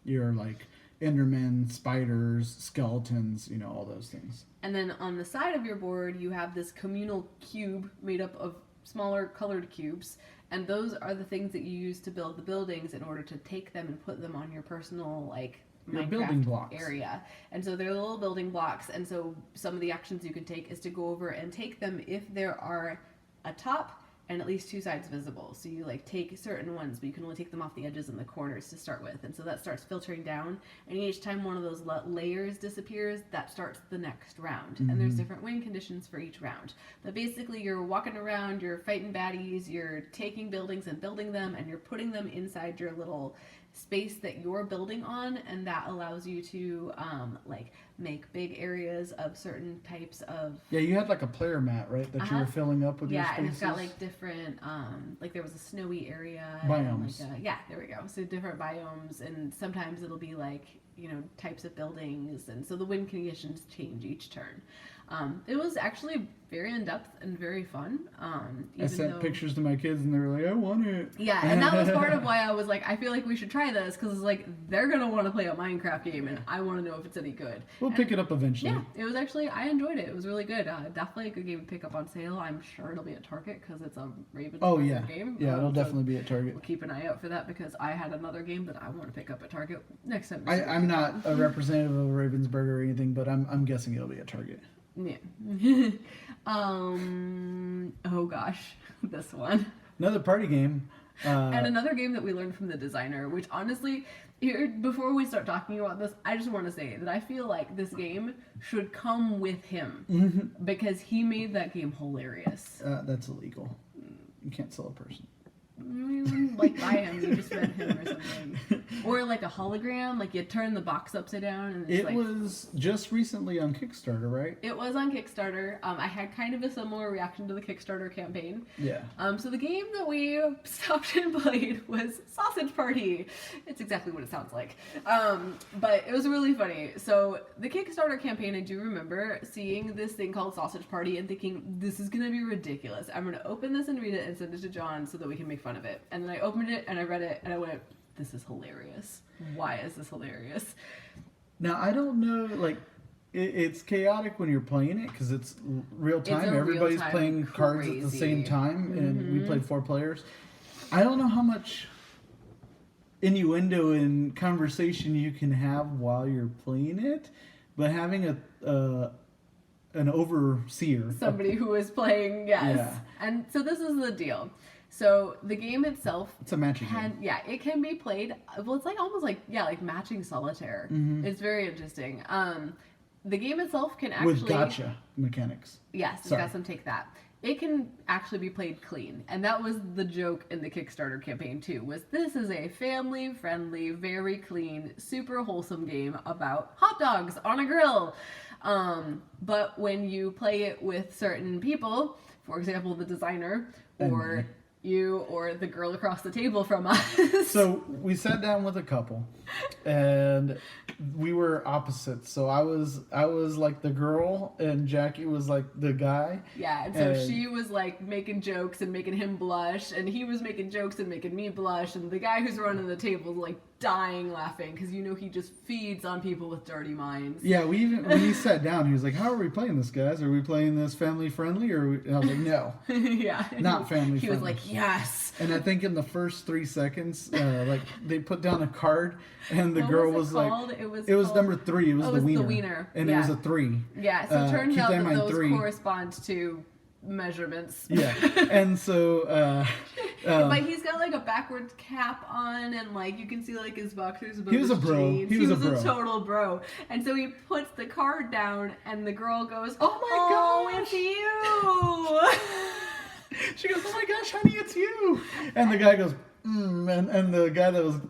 You're like Endermen, spiders, skeletons. You know, all those things. And then on the side of your board, you have this communal cube made up of smaller colored cubes. And those are the things that you use to build the buildings in order to take them and put them on your personal, like, Your Minecraft building blocks. area. And so they're little building blocks. And so some of the actions you can take is to go over and take them if there are a top and at least 2 sides visible. So you like take certain ones, but you can only take them off the edges and the corners to start with. And so that starts filtering down. And each time one of those layers disappears, that starts the next round. And there's different win conditions for each round. But basically you're walking around, you're fighting baddies, you're taking buildings and building them, and you're putting them inside your little space that you're building on, and that allows you to like make big areas of certain types of. Yeah, you had like a player mat, right? That you were filling up with your spaces. Yeah, and it's got like different, like there was a snowy area. Biomes. And like yeah, there we go. So different biomes, and sometimes it'll be like, you know, types of buildings, and so the win conditions change each turn. It was actually very in-depth and very fun. I sent pictures to my kids and they were like, I want it. Yeah, and that was part of why I was like, I feel like we should try this, because it's like, they're going to want to play a Minecraft game, and I want to know if it's any good. We'll pick it up eventually. Yeah, it was actually, I enjoyed it. It was really good. Definitely a good game to pick up on sale. I'm sure it'll be at Target, because it's a Ravensburger game. Yeah, it'll definitely be at Target. We'll keep an eye out for that, because I had another game that I want to pick up at Target next time. I'm not a representative of Ravensburger or anything, but I'm guessing it'll be at Target. Yeah. Oh gosh, this one. Another party game. And another game that we learned from the designer, which honestly, here, before we start talking about this, I just want to say that I feel like this game should come with him, because he made that game hilarious. That's illegal. You can't sell a person. Like buy him, you just rent him or something, or like a hologram, like you turn the box upside down. And it's was just recently on Kickstarter, right? It was on Kickstarter. I had kind of a similar reaction to the Kickstarter campaign. Yeah. So the game that we stopped and played was Sausage Party. It's exactly what it sounds like. But it was really funny. So the Kickstarter campaign, I do remember seeing this thing called Sausage Party and thinking, this is gonna be ridiculous. I'm gonna open this and read it and send it to John so that we can make fun of it. And then I opened it and I read it and I went, this is hilarious. Why is this hilarious? Now, I don't know, like, it's chaotic when you're playing it because it's real time. Everybody's playing cards at the same time, and we played 4 players. I don't know how much innuendo and conversation you can have while you're playing it, but having an overseer, somebody who is playing, yes. Yeah. And so this is the deal. So the game itself, it's a matching game. Yeah, it can be played. Well, it's like almost like matching solitaire. It's very interesting. The game itself can actually with gotcha mechanics. Yes, it's got some take that. It can actually be played clean, and that was the joke in the Kickstarter campaign too. Was this is a family-friendly, very clean, super wholesome game about hot dogs on a grill. But when you play it with certain people, for example, the designer or you or the girl across the table from us. So we sat down with a couple, and we were opposites. So I was like the girl, and Jackie was like the guy. Yeah, and so she was like making jokes and making him blush, and he was making jokes and making me blush, and the guy who's running the table was like dying laughing because he just feeds on people with dirty minds. Yeah, when he sat down, he was like, "How are we playing this, guys? Are we playing this family friendly?" And I was like, "No, yeah, not family friendly." He was like, "Yes." And I think in the first 3 seconds, like they put down a card, and the what girl was like, it was number 3. It was the wiener, and it was a 3. Yeah, so it turns out that those 3 correspond to measurements. Yeah, and so But he's got like a backwards cap on, and like you can see like his boxers above He was his a bro. jeans. He was a bro. total bro. And so he puts the card down, and the girl goes, "Oh my gosh, it's you!" She goes, "Oh my gosh, honey, it's you!" And the guy goes, and the guy that was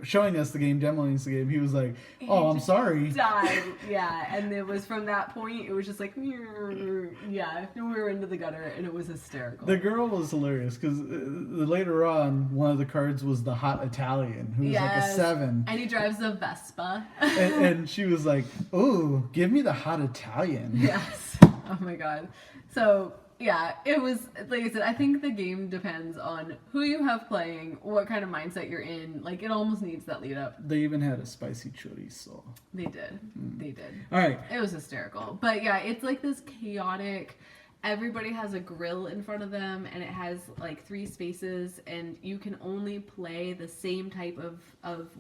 showing us the game, demoing us the game, he was like, "Oh, I'm sorry." Died. Yeah, and it was from that point. It was just like, yeah, we were into the gutter, and it was hysterical. The girl was hilarious because later on, one of the cards was the hot Italian who was like a 7, and he drives a Vespa. and she was like, "Oh, give me the hot Italian." Yes. Oh my god. So. Yeah, it was, like I said, I think the game depends on who you have playing, what kind of mindset you're in. Like, it almost needs that lead up. They even had a spicy chorizo. They did. They did. All right. It was hysterical. But yeah, it's like this chaotic, everybody has a grill in front of them, and it has like 3 spaces, and you can only play the same type of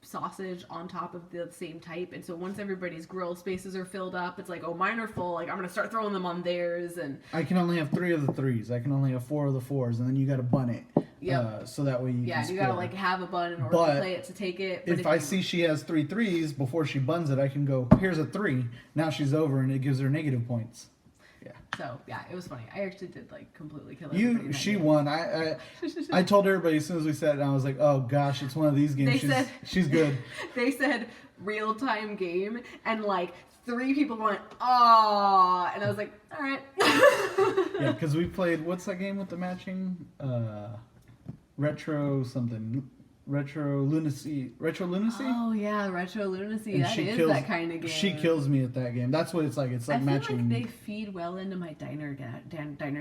sausage on top of the same type. And so once everybody's grill spaces are filled up, it's like, oh, mine are full, like I'm gonna start throwing them on theirs. And I can only have 3 of the 3s. I can only have 4 of the 4s, and then you gotta bun it. Yep. So that way you can you gotta like have a bun in order to play it to take it. But if I see she has 3 3s before she buns it, I can go, here's a 3. Now she's over, and it gives her negative points. Yeah. So yeah, it was funny. I actually did like completely kill everybody. She won. I told everybody as soon as we said it, I was like, oh gosh, it's one of these games. She's good. They said real time game, and like 3 people went, "Aw," and I was like, all right. Yeah, because we played, what's that game with the matching? Retro something. Retro Lunacy. Oh yeah, Retro Lunacy. And that is that kind of game. She kills me at that game. That's what it's like. It's like matching. I feel like they feed well into my Diner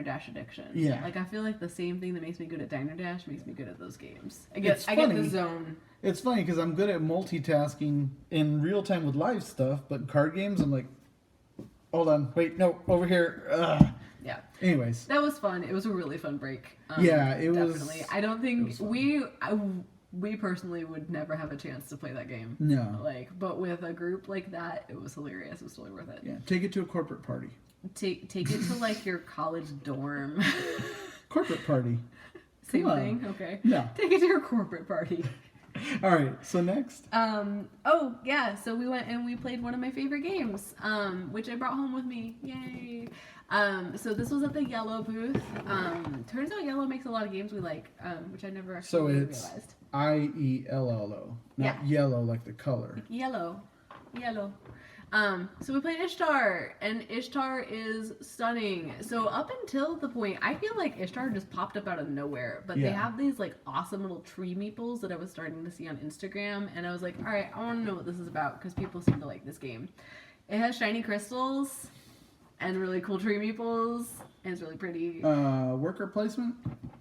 Dash addiction. Yeah. Like I feel like the same thing that makes me good at Diner Dash makes me good at those games. I get the zone. It's funny because I'm good at multitasking in real time with live stuff, but card games, I'm like, hold on, wait, no, over here. Ugh. Yeah. Anyways, that was fun. It was a really fun break. Yeah, it was. Definitely. I don't think we personally would never have a chance to play that game. No. But with a group like that, it was hilarious. It was totally worth it. Yeah. Take it to a corporate party. Take it to like your college dorm. Corporate party. Same thing. Okay. No. Take it to your corporate party. All right. So next. Oh yeah. So we went and we played one of my favorite games, which I brought home with me. Yay. So this was at the Yellow booth. Turns out Yellow makes a lot of games we like, which I never actually realized. IELLO, not yellow like the color. Like yellow. So we played Ishtar, and Ishtar is stunning. So up until the point, I feel like Ishtar just popped up out of nowhere, but they have these like awesome little tree meeples that I was starting to see on Instagram, and I was like, all right, I want to know what this is about because people seem to like this game. It has shiny crystals and really cool tree meeples, and it's really pretty. Worker placement?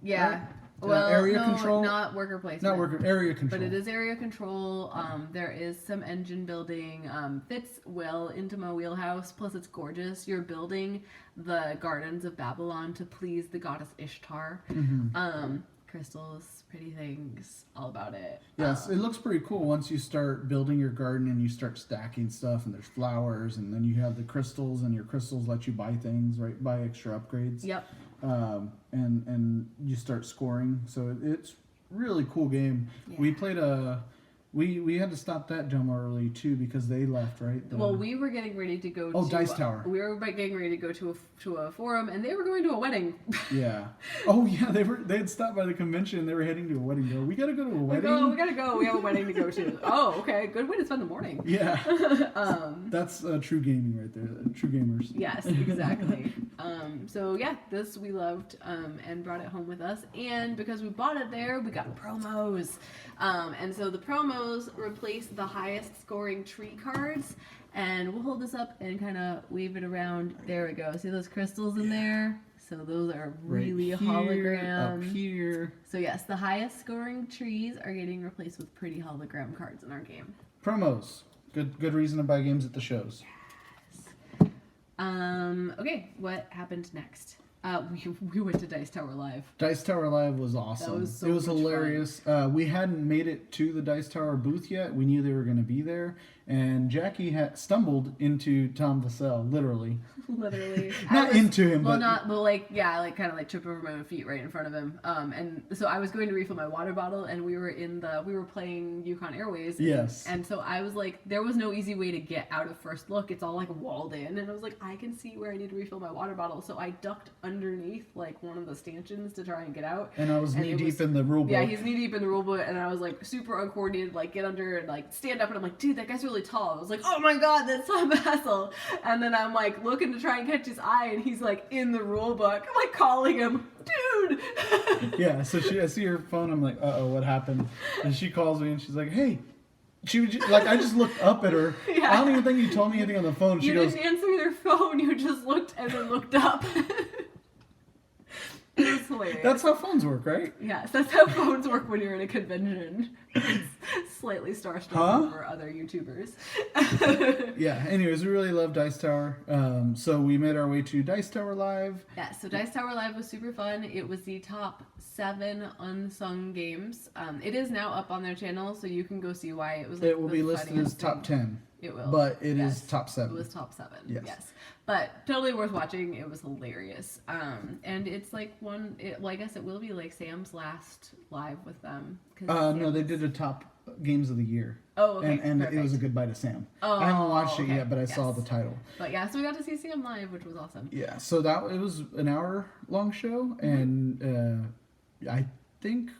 Yeah. Right? Well, area no, control? not worker placement. Not area control. But it is area control. There is some engine building. Fits well into my wheelhouse. Plus, it's gorgeous. You're building the gardens of Babylon to please the goddess Ishtar. Mm-hmm. Crystals, pretty things, all about it. Yes, it looks pretty cool once you start building your garden and you start stacking stuff, and there's flowers, and then you have the crystals, and your crystals let you buy things, right? Buy extra upgrades. Yep. And you start scoring. So it's really cool game. Yeah. We played we had to stop that demo early too because they left, right? Well, we were getting ready to go to Dice Tower. We were getting ready to go to a forum, and they were going to a wedding. Yeah. Oh yeah, they had stopped by the convention and they were heading to a wedding. We gotta go to a wedding. We gotta go. We have a wedding to go to. Oh, okay. Good way to spend the morning. Yeah. That's true gaming right there. True gamers. Yes, exactly. So yeah, this we loved and brought it home with us. And because we bought it there, we got promos. And so the promos replace the highest scoring tree cards. And we'll hold this up and kind of wave it around. There we go. See those crystals in there? So those are really right here, hologram. Up here. So yes, the highest scoring trees are getting replaced with pretty hologram cards in our game. Promos. Good reason to buy games at the shows. Yes. Okay, what happened next? We went to Dice Tower Live. Dice Tower Live was awesome. That was it was hilarious. We hadn't made it to the Dice Tower booth yet. We knew they were going to be there, and Jackie had stumbled into Tom Vassell, literally. Literally. Not into him, but kind of like tripped over my own feet right in front of him. And so I was going to refill my water bottle, and we were playing Yukon Airways. Yes. And so I was like, there was no easy way to get out of first look. It's all like walled in, and I was like, I can see where I need to refill my water bottle. So I ducked underneath like one of the stanchions to try and get out. And I was knee deep in the rule book. Yeah, he's knee deep in the rule book, and I was like super uncoordinated, like get under and like stand up, and I'm like, dude, that guy's really tall. I was like, oh my god, that's Tom Vassell. And then I'm like looking to try and catch his eye, and he's like in the rule book. I'm like calling him, dude. Yeah, so I see her phone. I'm like, uh-oh, what happened? And she calls me, and she's like, hey. She was just, like, I just looked up at her. Yeah. I don't even think you told me anything on the phone. She goes, didn't answer your phone. You just looked and then looked up. It was hilarious. that's how phones work, right? Yes, that's how phones work when you're in a convention. It's slightly starstruck over other YouTubers. Yeah, anyways, we really love Dice Tower. So we made our way to Dice Tower Live. Yeah, so Dice Tower Live was super fun. It was the top 7 unsung games. It is now up on their channel, so you can go see why it was. Like, it will be listed as top 10. It will. But it is top 7. It was top 7. Yes. But totally worth watching. It was hilarious. And it's like I guess it will be like Sam's last live with them. No, they did a top games of the year. Oh, okay. And it was a goodbye to Sam. Oh, I haven't watched it okay. yet, but I saw the title. But yeah, so we got to see Sam live, which was awesome. Yeah, so it was an hour-long show, and I think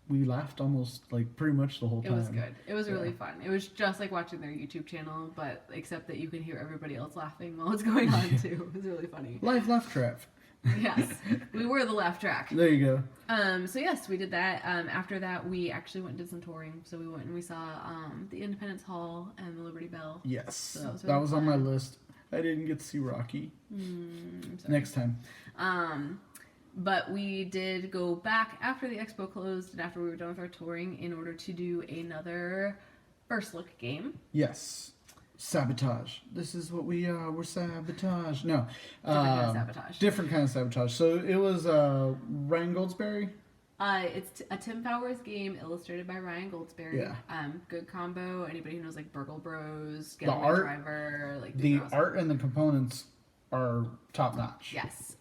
we laughed almost like pretty much the whole time. It was good. It was really fun. It was just like watching their YouTube channel, but except that you can hear everybody else laughing while it's going on too. It was really funny. Live laugh trap. Yes, we were the laugh track. There you go. So yes, we did that. After that, we actually went and did some touring. So we went and we saw the Independence Hall and the Liberty Bell. Yes, so that was on my list. I didn't get to see Rocky. Next time. But we did go back after the expo closed and after we were done with our touring in order to do another first look game. Yes. Sabotage. This is what we are. We're sabotage. No. Different kind of sabotage. Different kind of sabotage. So it was Ryan Goldsberry. It's a Tim Powers game illustrated by Ryan Goldsberry. Yeah. Good combo. Anybody who knows like Burgle Bros, The art, Driver, like the art and the components are top notch. Yes.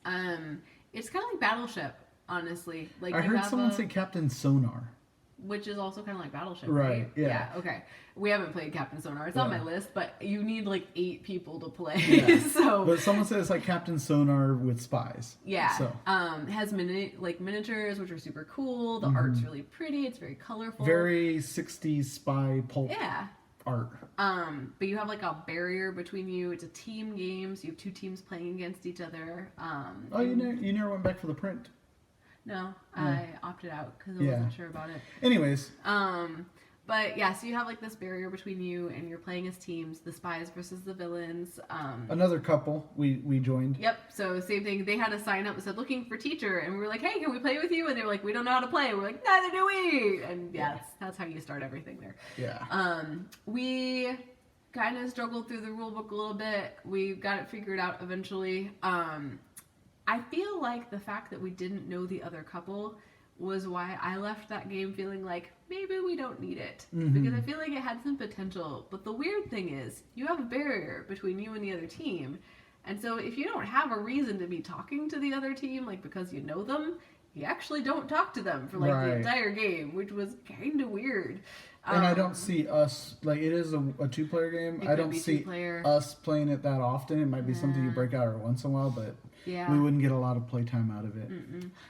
It's kind of like Battleship, honestly. Like I heard someone say Captain Sonar. Which is also kind of like Battleship, right? Yeah. Okay. We haven't played Captain Sonar. It's on my list, but you need like 8 people to play. Yeah. So. But someone said it's like Captain Sonar with spies. Yeah. So. It has miniatures, which are super cool. The art's really pretty. It's very colorful. Very 60s spy pulp. Yeah. Art. But you have like a barrier between you. It's a team game, so you have 2 teams playing against each other. You never went back for the print. No, I opted out because I wasn't sure about it. Anyways. But yeah, so you have like this barrier between you and you're playing as teams, the spies versus the villains. Another couple we joined. Yep, so same thing. They had a sign up that said looking for teacher, and we were like, hey, can we play with you? And they were like, we don't know how to play. We're like, neither do we. And that's how you start everything there. Yeah. We kind of struggled through the rule book a little bit. We got it figured out eventually. I feel like the fact that we didn't know the other couple was why I left that game feeling like maybe we don't need it. Because I feel like it had some potential. But the weird thing is, you have a barrier between you and the other team. And so if you don't have a reason to be talking to the other team, like because you know them, you actually don't talk to them for like the entire game, which was kind of weird. And I don't see us, like, it is a 2-player game. I don't see us playing it that often. It might be something you break out every once in a while, but we wouldn't get a lot of playtime out of it.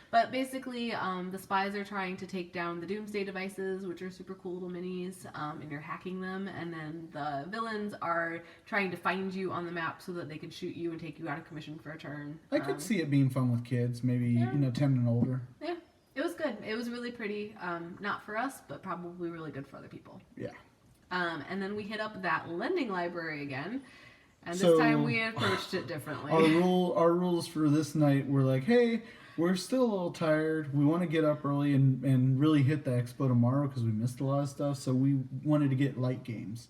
But basically, the spies are trying to take down the Doomsday devices, which are super cool little minis, and you're hacking them. And then the villains are trying to find you on the map so that they can shoot you and take you out of commission for a turn. I could see it being fun with kids, maybe 10 and older. Yeah. It was good. It was really pretty. Not for us, but probably really good for other people. Yeah. And then we hit up that lending library again. And this time we approached it differently. Our rules for this night were like, hey, we're still a little tired. We want to get up early and really hit the expo tomorrow because we missed a lot of stuff. So we wanted to get light games.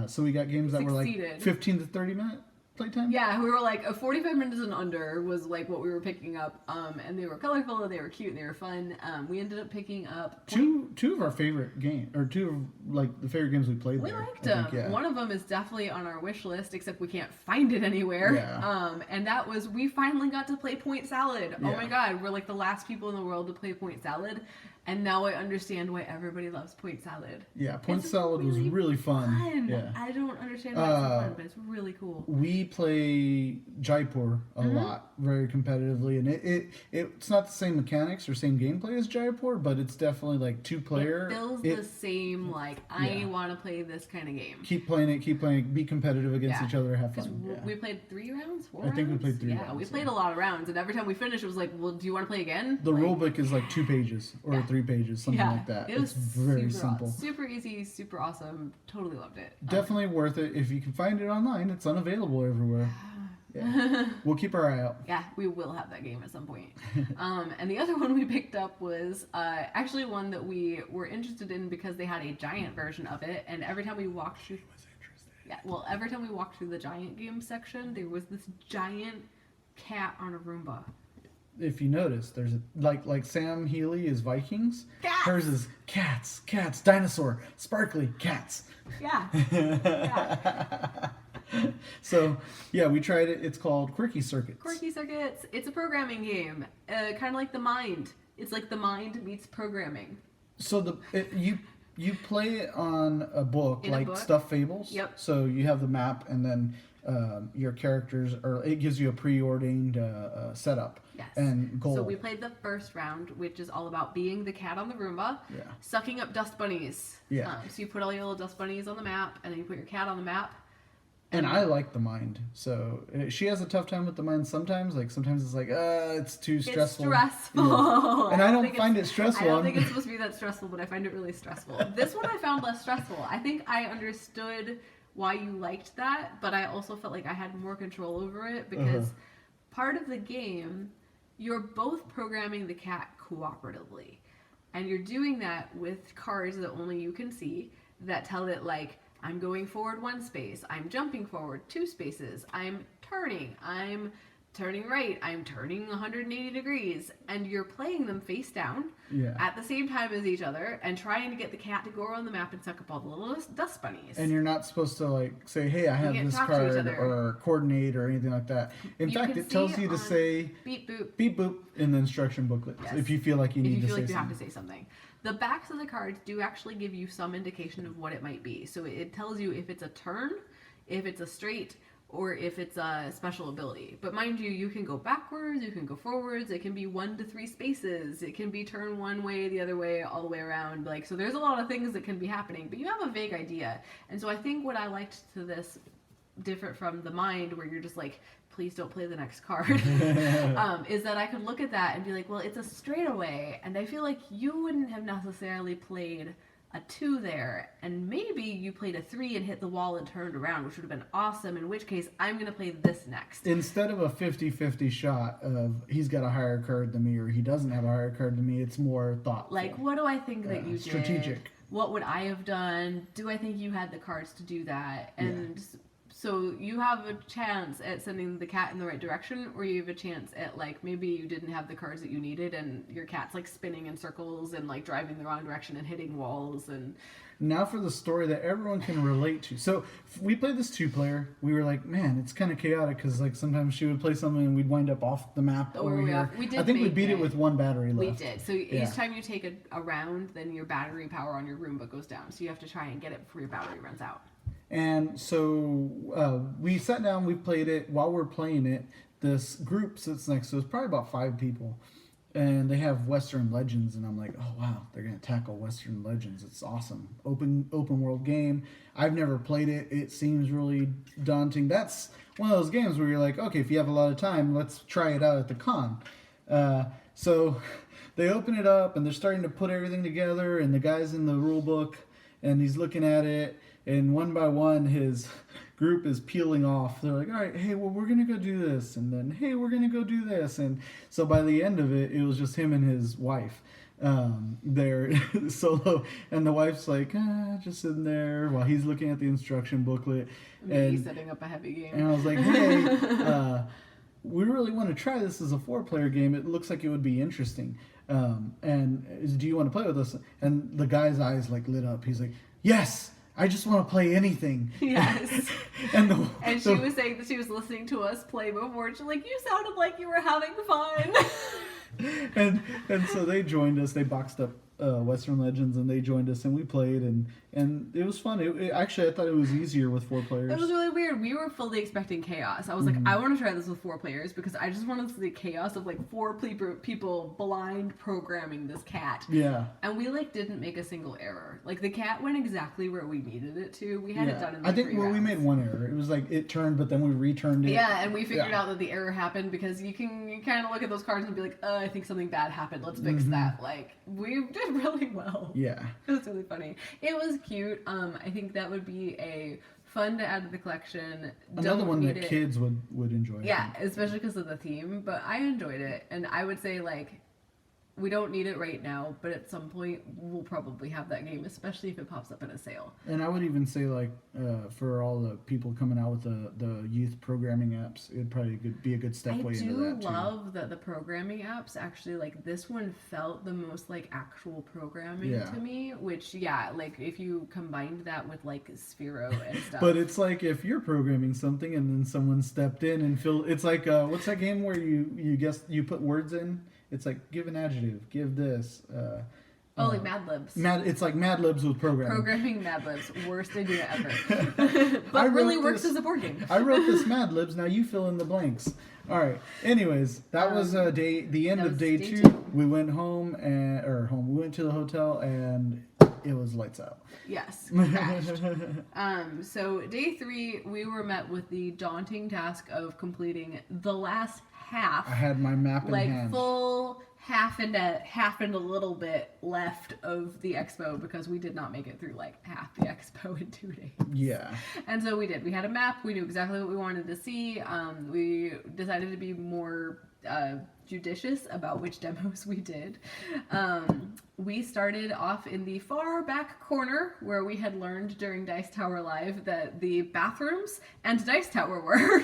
So we got games that were like 15 to 30 minutes. playtime? Yeah, we were like 45 minutes and under was like what we were picking up, and they were colorful, and they were cute, and they were fun. We ended up picking up two of our favorite game, or two of like the favorite games we played. We there, liked I them. think, yeah. One of them is definitely on our wish list, except we can't find it anywhere. Yeah. And that was we finally got to play Point Salad. Yeah. Oh my god, we're like the last people in the world to play Point Salad, and now I understand why everybody loves Point Salad. Yeah, Point It's Salad was really fun. Yeah. I don't understand why it's so fun, but it's really cool. We play Jaipur a lot, very competitively, and it's not the same mechanics or same gameplay as Jaipur, but it's definitely like 2-player. It feels the same, like, I Yeah. want to play this kind of game. Keep playing it, be competitive against Yeah. each other, have Because fun. Yeah. we played 3 rounds, 4 I think we rounds? played 3 Yeah, rounds, we played yeah. a lot of rounds, and every time we finished, it was like, well, do you want to play again? The Like, rulebook is like 2 pages or 3 pages, something like that. It was It's very super simple. super easy, super awesome. Totally loved it. Definitely worth it. If you can find it online, it's unavailable everywhere. Yeah. We'll keep our eye out. Yeah, we will have that game at some point. And the other one we picked up was actually one that we were interested in because they had a giant version of it, and every time we walked through, every time we walked through the giant game section, there was this giant cat on a Roomba. If you notice, there's like Sam Healy is Vikings. Cats! Hers is cats, dinosaur, sparkly cats. Yeah. So yeah, we tried it. It's called Quirky Circuits. Quirky Circuits. It's a programming game, kind of like The Mind. It's like The Mind meets programming. So you play it on a book, In a like book? Stuffed Fables. Yep. So you have the map, and then your characters, or it gives you a preordained setup Yes. and goal. So we played the first round, which is all about being the cat on the Roomba, Yeah. sucking up dust bunnies. Yeah. So you put all your little dust bunnies on the map, and then you put your cat on the map. And I like the mind. So she has a tough time with the mind sometimes. Like sometimes it's like, it's too stressful. It's stressful. Yeah. And I don't think find it's- it stressful. I don't think it's supposed to be that stressful, but I find it really stressful. This one I found less stressful. I think I understood why you liked that, but I also felt like I had more control over it because part of the game, you're both programming the cat cooperatively. And you're doing that with cards that only you can see that tell it, like, I'm going forward 1 space, I'm jumping forward 2 spaces, I'm turning right, I'm turning 180 degrees, and you're playing them face down at the same time as each other and trying to get the cat to go around the map and suck up all the little dust bunnies. And you're not supposed to like say, hey, I have can't this talk to each card, other. or coordinate or anything like that. In You fact, can it tells see you to on say beep boop beep boop in the instruction booklet Yes. if you feel like you if need you to feel say like you have something. to say something. The backs of the cards do actually give you some indication of what it might be. So it tells you if it's a turn, if it's a straight, or if it's a special ability. But mind you, you can go backwards, you can go forwards, it can be 1 to 3 spaces, it can be turn one way, the other way, all the way around. Like, so there's a lot of things that can be happening, but you have a vague idea. And so I think what I liked to this, different from The Mind, where you're just like, please don't play the next card, is that I could look at that and be like, well, it's a straightaway, and I feel like you wouldn't have necessarily played a 2 there, and maybe you played a 3 and hit the wall and turned around, which would have been awesome, in which case I'm going to play this next. Instead of a 50-50 shot of he's got a higher card than me or he doesn't have a higher card than me, it's more thoughtful. Like, what do I think that you strategic. did? What would I have done? Do I think you had the cards to do that? And so you have a chance at sending the cat in the right direction, or you have a chance at, like, maybe you didn't have the cards that you needed and your cat's like spinning in circles and like driving the wrong direction and hitting walls. And Now for the story that everyone can relate to. So we played this 2-player. We were like, man, it's kind of chaotic because like sometimes she would play something and we'd wind up off the map over here. We did I think we make beat it it. with 1 battery left. We did. So each time you take a round, then your battery power on your Roomba goes down. So you have to try and get it before your battery runs out. And so we sat down, we played it. While we're playing it, this group sits next to us, probably about 5 people. And they have Western Legends, and I'm like, oh wow, they're gonna tackle Western Legends. It's awesome. Open world game. I've never played it. It seems really daunting. That's one of those games where you're like, okay, if you have a lot of time, let's try it out at the con. So they open it up and they're starting to put everything together, and the guy's in the rule book and he's looking at it, and one by one his group is peeling off. They're like, all right, hey, well, we're gonna go do this, and then hey, we're gonna go do this. And so by the end of it, it was just him and his wife. there solo, and the wife's like just sitting there while he's looking at the instruction booklet, Me setting up a heavy game. and I was like, hey, we really want to try this as a 4-player game. It looks like it would be interesting. And do you want to play with us? And the guy's eyes like lit up. He's like, yes, I just want to play anything. Yes. and she was saying that she was listening to us play before. She's like, you sounded like you were having fun. and so they joined us. They boxed up Western Legends, and they joined us, and we played, and it was fun. Actually, I thought it was easier with 4 players. It was really weird. We were fully expecting chaos. I was like, I want to try this with 4 players because I just wanted to see the chaos of like 4 people blind programming this cat. Yeah. And we like didn't make a single error. Like the cat went exactly where we needed it to. We had it done in like 3 rounds. We made one error. It was like it turned, but then we returned it. Yeah, and we figured out that the error happened because you kind of look at those cards and be like, I think something bad happened. Let's fix that. Like we did really well. Yeah. It was really funny. It was cute. I think that would be a fun to add to the collection. Another one that kids would enjoy. Yeah, especially because of the theme. But I enjoyed it, and I would say like we don't need it right now, but at some point we'll probably have that game, especially if it pops up in a sale. And I would even say like for all the people coming out with the youth programming apps, it'd probably be a good step way into that too. I do love that the programming apps actually like this one felt the most like actual programming to me, which like if you combined that with like Sphero and stuff. But it's like if you're programming something and then someone stepped in and it's like what's that game where you put words in? It's like, give an adjective, give this. Like Mad Libs. It's like Mad Libs with programming. Programming Mad Libs. Worst idea ever. But really works as a board game. I wrote this Mad Libs, now you fill in the blanks. All right. Anyways, that was the end of day 2. We went home, we went to the hotel, and it was lights out. Yes, crashed. So day 3, we were met with the daunting task of completing the last half. I had my map in hand. Like full half and a little bit left of the expo because we did not make it through like half the expo in 2 days. Yeah. And so we did. We had a map. We knew exactly what we wanted to see. We decided to be more judicious about which demos we did. We started off in the far back corner where we had learned during Dice Tower Live that the bathrooms and Dice Tower were.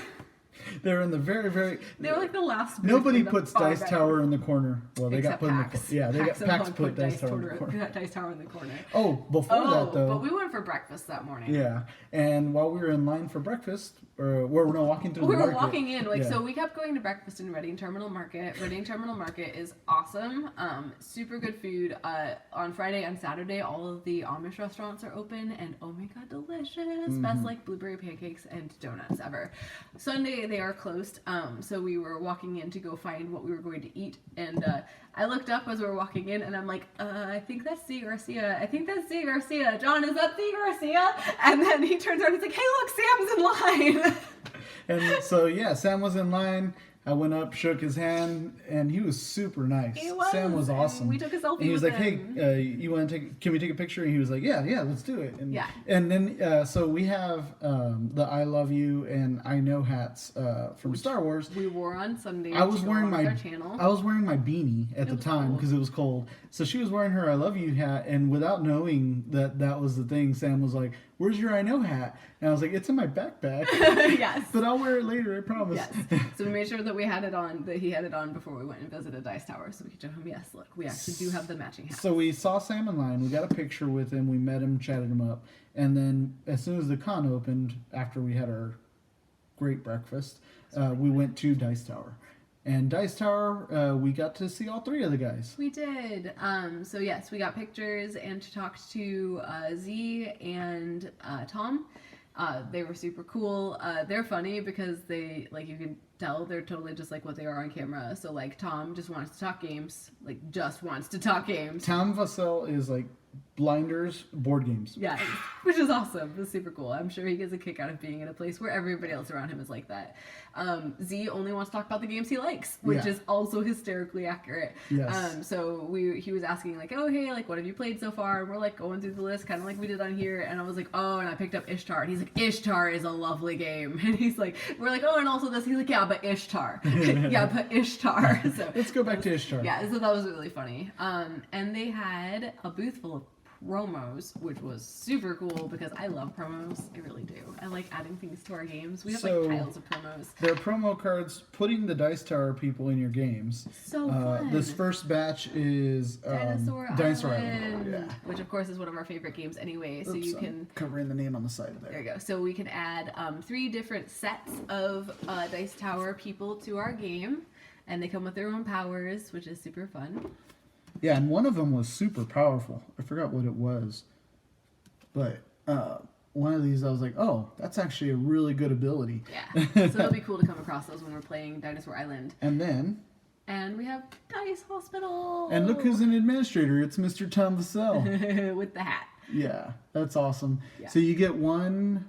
They're in the very, very. They were like the last. Nobody puts Dice Tower in the corner. Well, they except got put PAX. in the corner. PAX put Dice Tower in the corner. Dice Tower in the corner. Oh, before that though. But we went for breakfast that morning. Yeah, and while we were in line for breakfast, walking through the market. We were walking in, so we kept going to breakfast in Reading Terminal Market. Reading Terminal Market is awesome. Super good food. On Friday and Saturday, all of the Amish restaurants are open, and oh my god, delicious! Best like blueberry pancakes and donuts ever. Sunday they are closed. So we were walking in to go find what we were going to eat, and I looked up as we were walking in, and I'm like, I think that's C. Garcia. I think that's C. Garcia. John, is that C. Garcia? And then he turns around and he's like, hey, look, Sam's in line. And so, Sam was in line. I went up, shook his hand, and he was super nice. Sam was awesome. We took a selfie. And he was like, him. "Hey, you want to can we take a picture?" And he was like, "Yeah, let's do it." And, yeah. And then, so we have the "I Love You" and "I Know" hats from Star Wars. We wore on Sunday. I was wearing my channel. I was wearing my beanie at the time because it was cold. So she was wearing her "I Love You" hat, and without knowing that was the thing, Sam was like, "Where's your I Know hat?" And I was like, "It's in my backpack." Yes. But I'll wear it later, I promise. Yes. So we made sure that we had it on, that he had it on before we went and visited Dice Tower, so we could show him, yes, look, we actually do have the matching hat. So we saw Sam in line, we got a picture with him, we met him, chatted him up, and then as soon as the con opened, after we had our great breakfast, we went to Dice Tower. And Dice Tower, we got to see all 3 of the guys. We did. So yes, we got pictures and talked to Z and Tom. They were super cool. They're funny because they, like, you can tell they're totally just like what they are on camera. So like Tom just wants to talk games. Tom Vassell is like Blinders board games. Yeah, which is awesome. It's super cool. I'm sure he gets a kick out of being in a place where everybody else around him is like that. Z only wants to talk about the games he likes, which is also hysterically accurate. Yes. So he was asking like, oh hey, like what have you played so far? And we're like going through the list, kind of like we did on here. And I was like, oh, and I picked up Ishtar. And he's like, Ishtar is a lovely game. And he's like, we're like, oh, and also this. He's like, yeah, but Ishtar. Yeah, but Ishtar. So let's go back to Ishtar. Yeah, so that was really funny. And they had a booth full of promos, which was super cool because I love promos. I really do. I like adding things to our games. We have like piles of promos. They're promo cards putting the Dice Tower people in your games. So fun. This first batch is Dinosaur Island. Yeah. Which of course is one of our favorite games anyway. So you can covering the name on the side there. There you go. So we can add 3 different sets of Dice Tower people to our game, and they come with their own powers, which is super fun. Yeah, and one of them was super powerful. I forgot what it was. But one of these I was like, oh, that's actually a really good ability. Yeah. So it'll be cool to come across those when we're playing Dinosaur Island. And we have Dice Hospital. And look who's an administrator. It's Mr. Tom Vassell. With the hat. Yeah, that's awesome. Yeah. So you get one...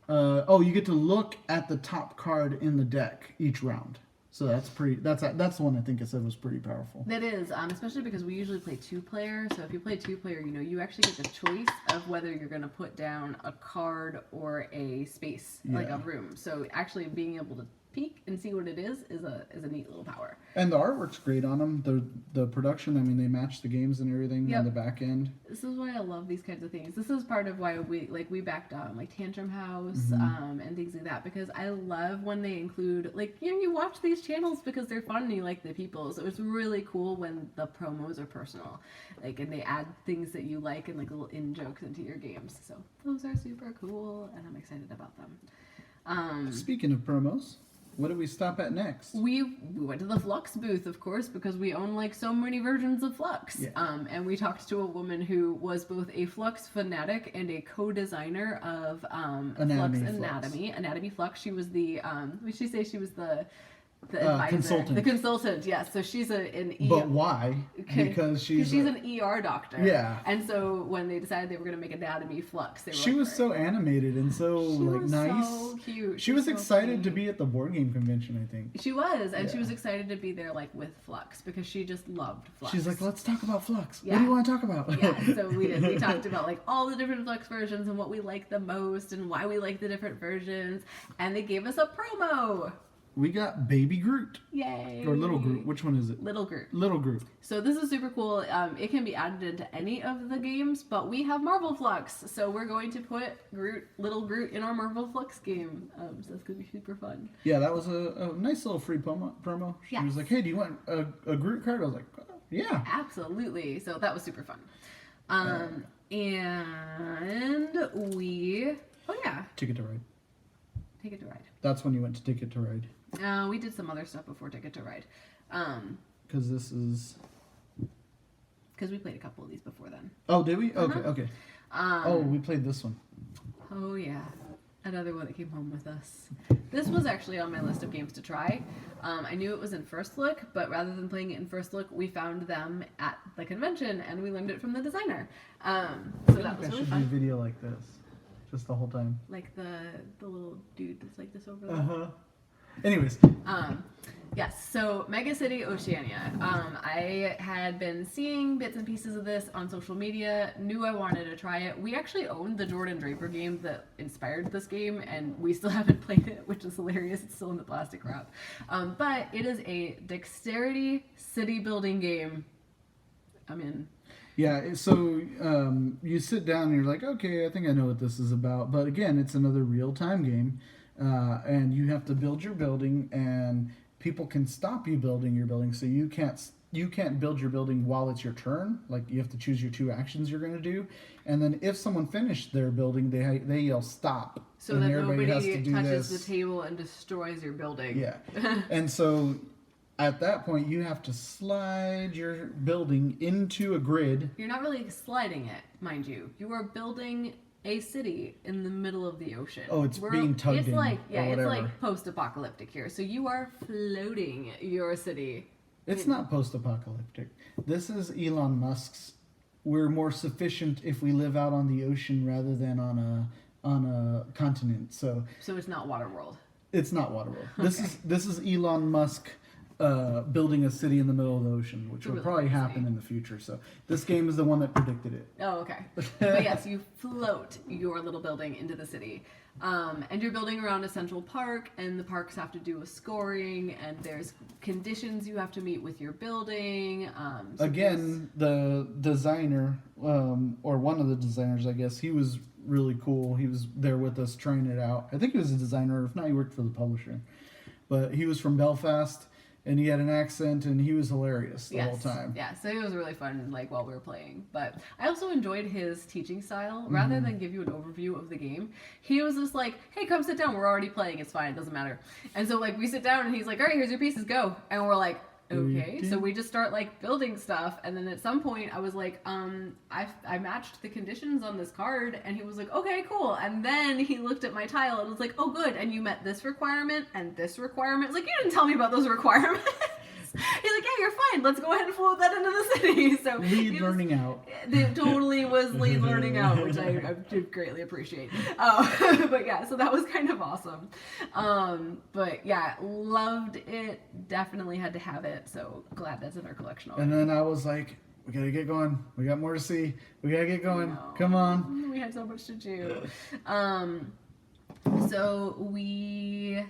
you get to look at the top card in the deck each round. So that's the one I think I said was pretty powerful. That is, especially because we usually play 2-player. So if you play 2-player, you actually get the choice of whether you're going to put down a card or a space, like a room. So actually being able to peek and see what it is a neat little power. And the artwork's great on them. The production, I mean, they match the games and everything on the back end. This is why I love these kinds of things. This is part of why we backed like Tantrum House and things like that, because I love when they include you watch these channels because they're fun and you like the people. So it's really cool when the promos are personal, and they add things that you like and little in-jokes into your games. So those are super cool and I'm excited about them. Speaking of promos, what did we stop at next? We went to the Flux booth, of course, because we own so many versions of Flux. Yeah. And we talked to a woman who was both a Flux fanatic and a co-designer of Anatomy Flux. She was the would she say she was the advisor, consultant. The consultant, yes. So she's an ER. But why? Because she's an ER doctor. Yeah. And so when they decided they were going to make Anatomy Flux, they were she was so animated and so nice. So cute. She was excited to be at the board game convention, I think. She was, and she was excited to be there with Flux because she just loved Flux. She's like, let's talk about Flux. Yeah. What do you want to talk about? Yeah, so we did. We talked about all the different Flux versions and what we like the most and why we like the different versions, and they gave us a promo. We got Baby Groot. Yay. Or Little Groot. Which one is it? Little Groot. Little Groot. So this is super cool. It can be added into any of the games, but we have Marvel Flux. So we're going to put Little Groot in our Marvel Flux game. So that's going to be super fun. Yeah, that was a nice little free promo. She was like, hey, do you want a Groot card? I was like, oh, yeah. Absolutely. So that was super fun. And we... Oh, yeah. Ticket to Ride. Ticket to Ride. That's when you went to Ticket to Ride. We did some other stuff before Ticket to Ride. Because this is... Because we played a couple of these before then. Oh, did we? Okay. We played this one. Oh, yeah. Another one that came home with us. This was actually on my list of games to try. I knew it was in First Look, but rather than playing it in First Look, we found them at the convention, and we learned it from the designer. So that was really fun. I should do a video like this. Just the whole time. Like the little dude that's like this over there. Uh-huh. Anyways. Yes, so Mega City Oceania. I had been seeing bits and pieces of this on social media, knew I wanted to try it. We actually owned the Jordan Draper game that inspired this game, and we still haven't played it, which is hilarious. It's still in the plastic wrap. But it is a dexterity city building game. I'm in. Yeah, so you sit down and you're like, okay, I think I know what this is about. But again, it's another real-time game. And you have to build your building, and people can stop you building your building, so you can't build your building while it's your turn. Like, you have to choose your 2 actions you're going to do, and then if someone finished their building, they yell stop. So that nobody touches the table and destroys your building. Yeah, and so at that point you have to slide your building into a grid. You're not really sliding it, mind you. You are building a city in the middle of the ocean. Oh, it's being tugged in. It's like post-apocalyptic here. So you are floating your city. It's not post-apocalyptic. This is Elon Musk's we're more sufficient if we live out on the ocean rather than on a continent. So it's not Waterworld. it's not Waterworld. Okay. This is Elon Musk building a city in the middle of the ocean, which will really probably cool happen city. in the future. So this game is the one that predicted it. Oh, okay. But yes, you float your little building into the city. And you're building around a central park, and the parks have to do with scoring, and there's conditions you have to meet with your building. So Again, the designer, or one of the designers, I guess, he was really cool. He was there with us trying it out. I think he was a designer, if not, he worked for the publisher. But he was from Belfast, and he had an accent, and he was hilarious the whole time. Yeah, so it was really fun, like, while we were playing. But I also enjoyed his teaching style. Rather than give you an overview of the game, he was just like, hey, come sit down. We're already playing. It's fine. It doesn't matter. And so, like, we sit down, and he's like, all right, here's your pieces. Go. And we're like, okay. So we just start, like, building stuff. And then at some point, I was like, I matched the conditions on this card. And he was like, okay, cool. And then he looked at my tile and was like, oh, good. And you met this requirement and this requirement. It's like, you didn't tell me about those requirements. He's like, yeah, you're fine. Let's go ahead and float that into the city. So Lead learning out. It totally was lead learning out, which I do greatly appreciate. But yeah, so that was kind of awesome. But yeah, loved it. Definitely had to have it. So glad that's in our collection already. And then I was like, we gotta get going. We got more to see. We gotta get going. No. Come on. We had so much to do. So we,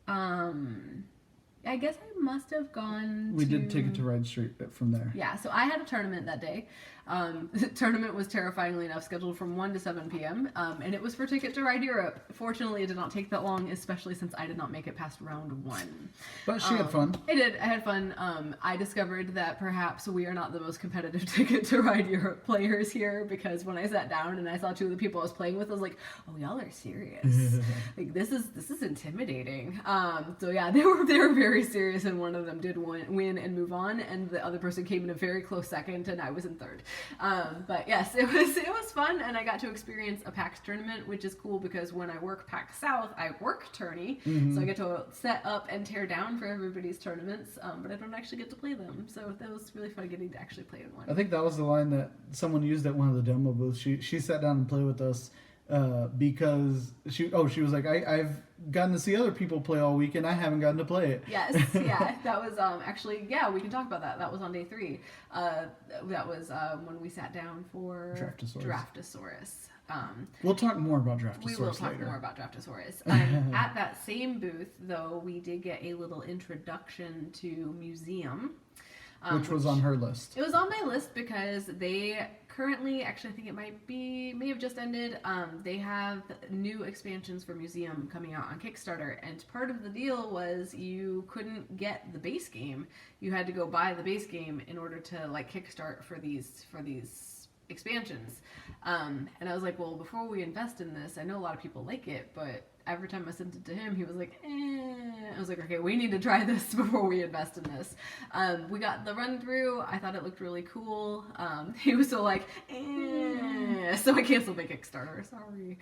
I guess I must have gone We did Ticket to Ride Street from there. Yeah, so I had a tournament that day. The tournament was terrifyingly enough scheduled from 1 to 7 p.m. And it was for Ticket to Ride Europe. Fortunately, it did not take that long, especially since I did not make it past round 1. But she had fun. I did. I had fun. I discovered that perhaps we are not the most competitive Ticket to Ride Europe players here, because when I sat down and I saw 2 of the people I was playing with, I was like, oh, y'all are serious. Like, this is intimidating. So yeah, they were very serious, and one of them did win and move on, and the other person came in a very close second, and I was in third. But yes, it was fun, and I got to experience a PAX tournament, which is cool because when I work PAX South, I work tourney, so I get to set up and tear down for everybody's tournaments, but I don't actually get to play them. So that was really fun getting to actually play in one. I think that was the line that someone used at one of the demo booths. She sat down and played with us because she was like, I've gotten to see other people play all week and I haven't gotten to play it. Yes, yeah, that was actually, yeah, we can talk about that. That was on day 3. That was when we sat down for Draftosaurus. We'll talk more about Draftosaurus We will talk later. more about Draftosaurus. At that same booth, though, we did get a little introduction to Museum. Which was on her list. It was on my list because they currently, actually I think it may have just ended, they have new expansions for Museum coming out on Kickstarter, and part of the deal was you couldn't get the base game. You had to go buy the base game in order to, like, kickstart for these expansions. And I was like, well, before we invest in this, I know a lot of people like it, but every time I sent it to him, he was like, I was like, okay, we need to try this before we invest in this. We got the run through. I thought it looked really cool. He was so like, so I canceled my Kickstarter. Sorry.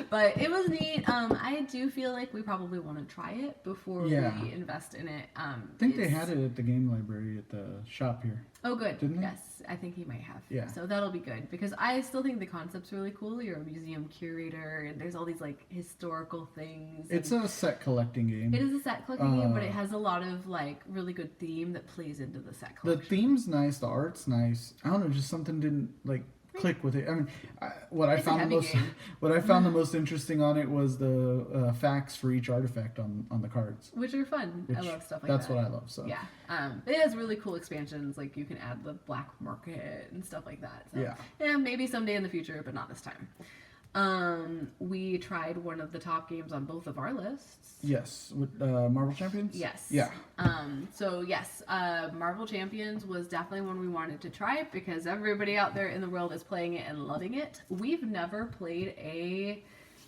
But it was neat. I do feel like we probably want to try it before we invest in it. I think they had it at the game library at the shop here. Oh, good. Didn't they? Yes, I think he might have. Yeah. So that'll be good because I still think the concept's really cool. You're a museum curator, and there's all these, like, historical things. It's a set collecting game. It is a set collecting game, but it has a lot of, like, really good theme that plays into the set collection. The theme's nice. The art's nice. I don't know, just something didn't, like, click with it. I mean, what I found the most interesting on it was the facts for each artifact on the cards, which are fun. I love stuff like that. That's what I love. So yeah, it has really cool expansions. Like, you can add the black market and stuff like that. So, yeah, maybe someday in the future, but not this time. We tried one of the top games on both of our lists. Yes, with Marvel Champions. Yes. Yeah. So yes, Marvel Champions was definitely one we wanted to try because everybody out there in the world is playing it and loving it. We've never played a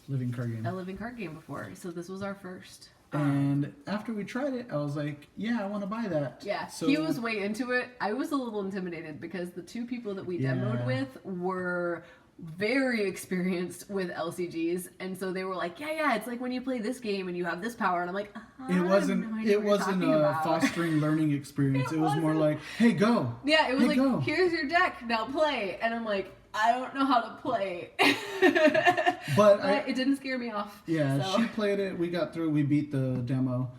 living card game before, so this was our first. And after we tried it, I was like, yeah, I want to buy that. Yeah, so he was way into it. I was a little intimidated because the 2 people that we demoed with were very experienced with LCGs, and so they were like, yeah, it's like when you play this game and you have this power, and I'm like, It wasn't a fostering learning experience. It was more like, hey, go. Yeah, it was hey, like, go. Here's your deck, now play. And I'm like, I don't know how to play. But it didn't scare me off. Yeah, so. she played it. We got through. We beat the demo,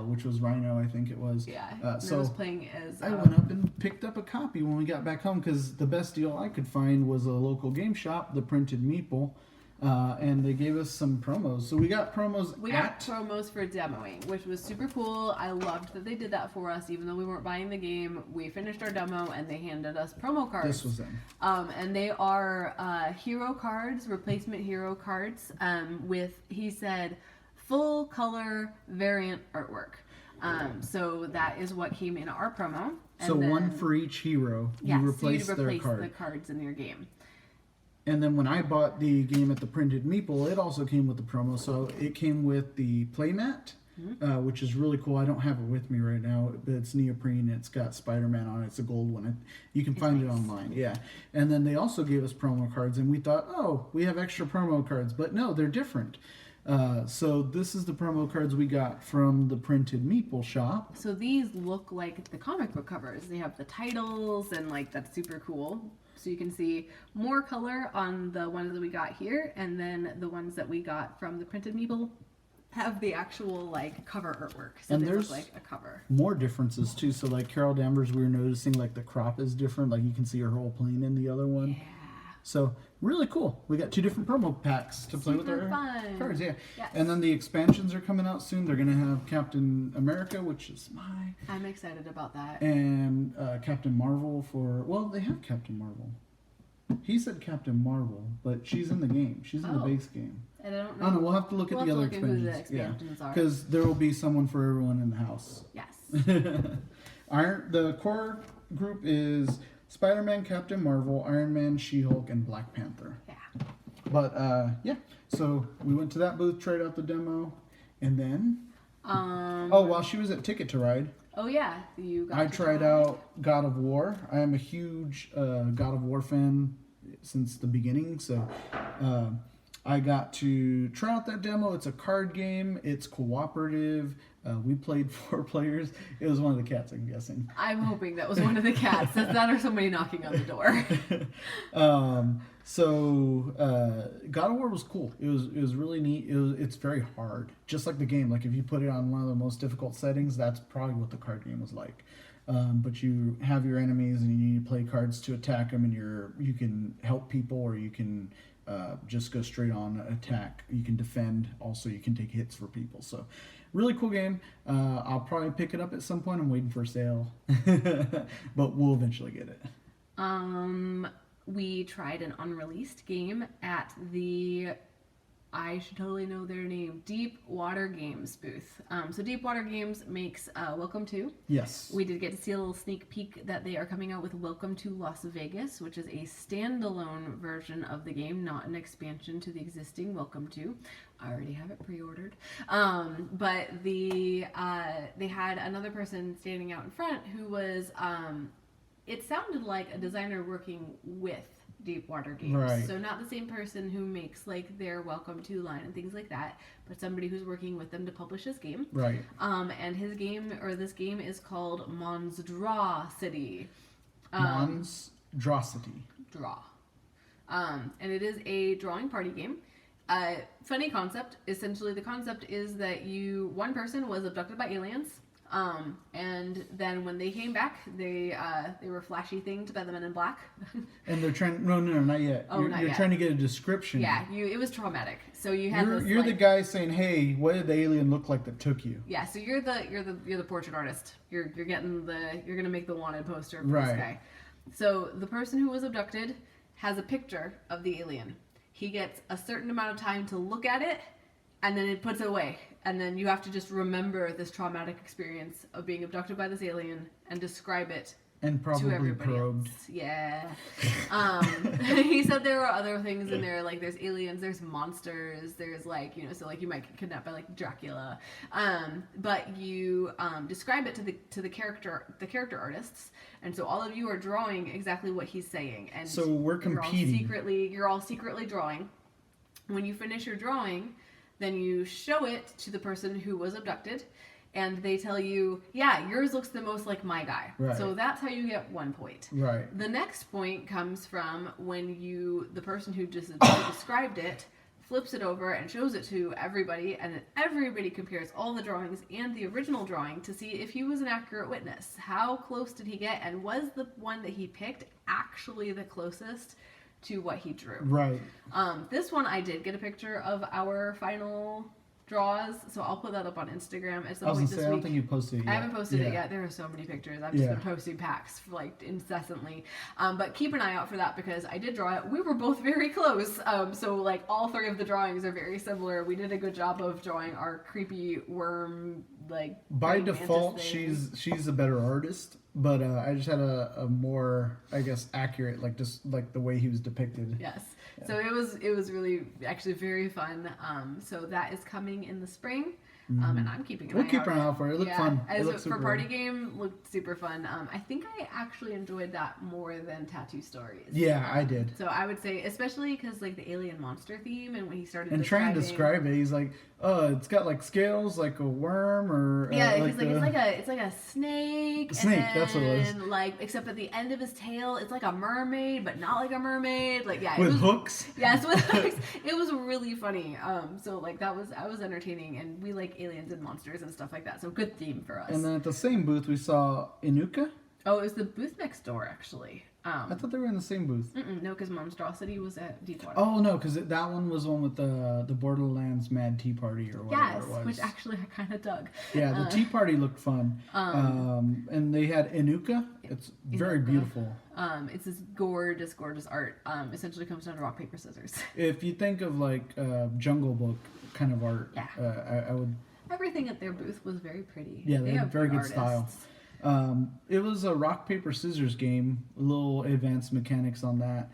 which was Rhino, I think it was. Yeah, so I was playing as... I went up and picked up a copy when we got back home because the best deal I could find was a local game shop, the Printed Meeple, and they gave us some promos. So we got promos We got promos for demoing, which was super cool. I loved that they did that for us, even though we weren't buying the game. We finished our demo, and they handed us promo cards. This was them. And they are hero cards, replacement hero cards, with, he said, full color variant artwork. So that is what came in our promo. And so then, one for each hero. Yeah, you replace, so you replace their card. the cards in your game. And then when I bought the game at the Printed Meeple, it also came with the promo. So it came with the playmat, which is really cool. I don't have it with me right now, but it's neoprene. It's got Spider-Man on it. It's a gold one. You can find it online. Yeah. And then they also gave us promo cards, and we thought, oh, we have extra promo cards. But no, they're different. So this is the promo cards we got from the Printed Meeple shop. So these look like the comic book covers. They have the titles, and like that's super cool. So you can see more color on the ones that we got here, and then the ones that we got from the Printed Meeple have the actual like cover artwork. So and they there's look like a cover. More differences too. So like Carol Danvers, we were noticing like the crop is different. Like you can see her whole plane in the other one. Yeah. So really cool. We got 2 different promo packs to play with our cards. Yeah. Yes. And then the expansions are coming out soon. They're gonna have Captain America, which is I'm excited about that. and Captain Marvel for. Well, they have Captain Marvel. He said Captain Marvel, but she's in the game. She's in the base game. And I don't know. I don't know. We'll have to look at We'll the have other to look at who the expansions. expansions are. Because there will be someone for everyone in the house. Yes. The core group is Spider-Man, Captain Marvel, Iron Man, She-Hulk, and Black Panther. Yeah. But yeah, so we went to that booth, tried out the demo, and then while she was at Ticket to Ride, Oh yeah, you got. I tried out God of War. I am a huge God of War fan since the beginning, so I got to try out that demo. It's a card game. It's cooperative. We played 4 players. It was one of the cats, I'm guessing. I'm hoping that was one of the cats. That or somebody knocking on the door. God of War was cool. It was really neat. It's very hard, just like the game. Like if you put it on one of the most difficult settings, that's probably what the card game was like. But you have your enemies, and you need to play cards to attack them, and you can help people, or you can just go straight on attack. You can defend. Also, you can take hits for people. So, really cool game. I'll probably pick it up at some point. I'm waiting for a sale, but we'll eventually get it. We tried an unreleased game at the, I should totally know their name, Deep Water Games booth. So Deep Water Games makes Welcome to. Yes. We did get to see a little sneak peek that they are coming out with Welcome to Las Vegas, which is a standalone version of the game, not an expansion to the existing Welcome to. I already have it pre-ordered. But they had another person standing out in front who was, it sounded like a designer working with Deep Water Games. Right. So not the same person who makes like their Welcome to line and things like that, but somebody who's working with them to publish this game. Right. And this game is called Monstrosity. Monstrosity. Draw. And it is a drawing party game. Funny concept. Essentially, the concept is that one person was abducted by aliens. And then when they came back, they were flashy thinged by the Men in Black. And they're trying. No, not yet. Oh, not you're yet. trying to get a description. Yeah, it was traumatic. So you had this. You're the guy saying, "Hey, what did the alien look like that took you?" Yeah, so you're the portrait artist. You're gonna make the wanted poster for Right. this guy. So the person who was abducted has a picture of the alien. He gets a certain amount of time to look at it, and then it puts it away. And then you have to just remember this traumatic experience of being abducted by this alien and describe it And to probably everybody probed. else. Yeah. He said there were other things in there, like there's aliens, there's monsters, there's like, you know, so like you might get kidnapped by like Dracula. But you describe it to the character artists, and so all of you are drawing exactly what he's saying. And So we're competing. You're all secretly drawing. When you finish your drawing, then you show it to the person who was abducted. And they tell you, yeah, yours looks the most like my guy. Right. So that's how you get 1 point. Right. The next point comes from when the person who just described it flips it over and shows it to everybody, and then everybody compares all the drawings and the original drawing to see if he was an accurate witness. How close did he get, and was the one that he picked actually the closest to what he drew? Right. This one I did get a picture of our final draws, so I'll put that up on Instagram at some point this week. I don't think you posted it yet. I haven't posted it yet. There are so many pictures. I've just been posting packs for, like, incessantly. But keep an eye out for that because I did draw it. We were both very close. So like all three of the drawings are very similar. We did a good job of drawing our creepy worm, like, by default she's a better artist, but I just had a more, I guess, accurate, like, just like the way he was depicted. Yes. Yeah. So it was really actually very fun. So that is coming in the spring. And I'm keeping an eye out. We'll keep an eye out for it. It looked fun. As for party game, looked super fun. I think I actually enjoyed that more than Tattoo Stories. Yeah, I did. So I would say, especially because like the alien monster theme, and when he started trying to describe it, he's like, it's got like scales, like a worm, or yeah, he's like it's like a snake. Snake, and that's what it was. Like, except at the end of his tail, it's like a mermaid, but not like a mermaid. Like, yeah, with hooks. Yes, with hooks. It was really funny. So like I was entertaining, and we like aliens and monsters and stuff like that. So good theme for us. And then at the same booth we saw ILUIK. Oh, it was the booth next door actually. I thought they were in the same booth. No, because Monstrosity was at Deepwater. Oh no, because that one was one with the Borderlands Mad Tea Party or whatever it was. Yes, which actually I kind of dug. Yeah, the Tea Party looked fun. And they had ILUIK. It's very beautiful. It's this gorgeous art. Essentially comes down to rock, paper, scissors. If you think of like Jungle Book kind of art, yeah. I would. Everything at their booth was very pretty. Yeah, they have very good artists. style. It was a rock, paper, scissors game. A little advanced mechanics on that.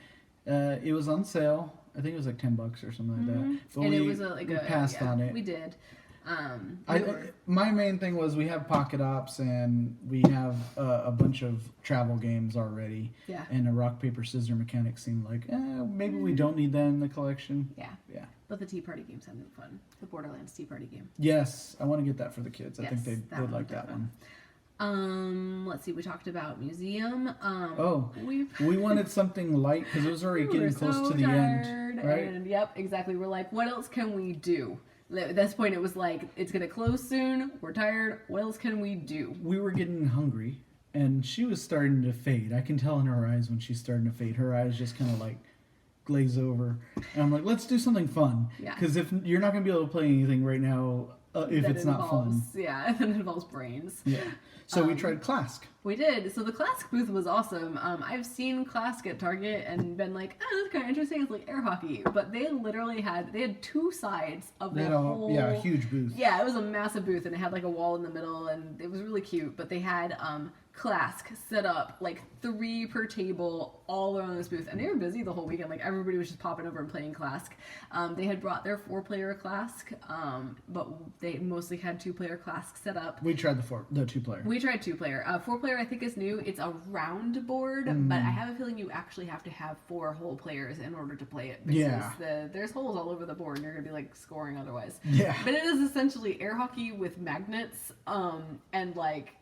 It was on sale. I think it was like $10 or something like that. But and we, it was we passed on it. We did. My main thing was we have Pocket Ops and we have a bunch of travel games already. Yeah. And a rock, paper, scissors mechanic seemed like, maybe we don't need that in the collection. Yeah. Yeah. But the Tea Party game sounded fun. The Borderlands Tea Party game. Yes, I want to get that for the kids. I Yes, think they'd like that one. Let's see. We talked about museum. We wanted something light because it was already getting close to the end, right? And yep, exactly. We're like, what else can we do? At this point, it was like, it's gonna close soon. We're tired. What else can we do? We were getting hungry, and she was starting to fade. I can tell in her eyes when she's starting to fade. Her eyes just kind of like glaze over, and I'm like, let's do something fun. Yeah. Because if you're not gonna be able to play anything right now, if it's not fun. Yeah, it involves brains. Yeah. So we tried Clask. We did. So the Clask booth was awesome. I've seen Clask at Target and been like, oh, that's kind of interesting. It's like air hockey. But they literally had two sides of the whole... Yeah, a huge booth. Yeah, it was a massive booth, and it had like a wall in the middle, and it was really cute. But they had Clask set up, like 3 per table all around this booth. And they were busy the whole weekend. Like, everybody was just popping over and playing Clask. They had brought their 4-player Clask, but they mostly had 2-player Clask set up. We tried the 2-player. We tried 2-player. 4-player I think is new. It's a round board, but I have a feeling you actually have to have 4 whole players in order to play it. Because there's holes all over the board, and you're going to be like scoring otherwise. Yeah. But it is essentially air hockey with magnets, and like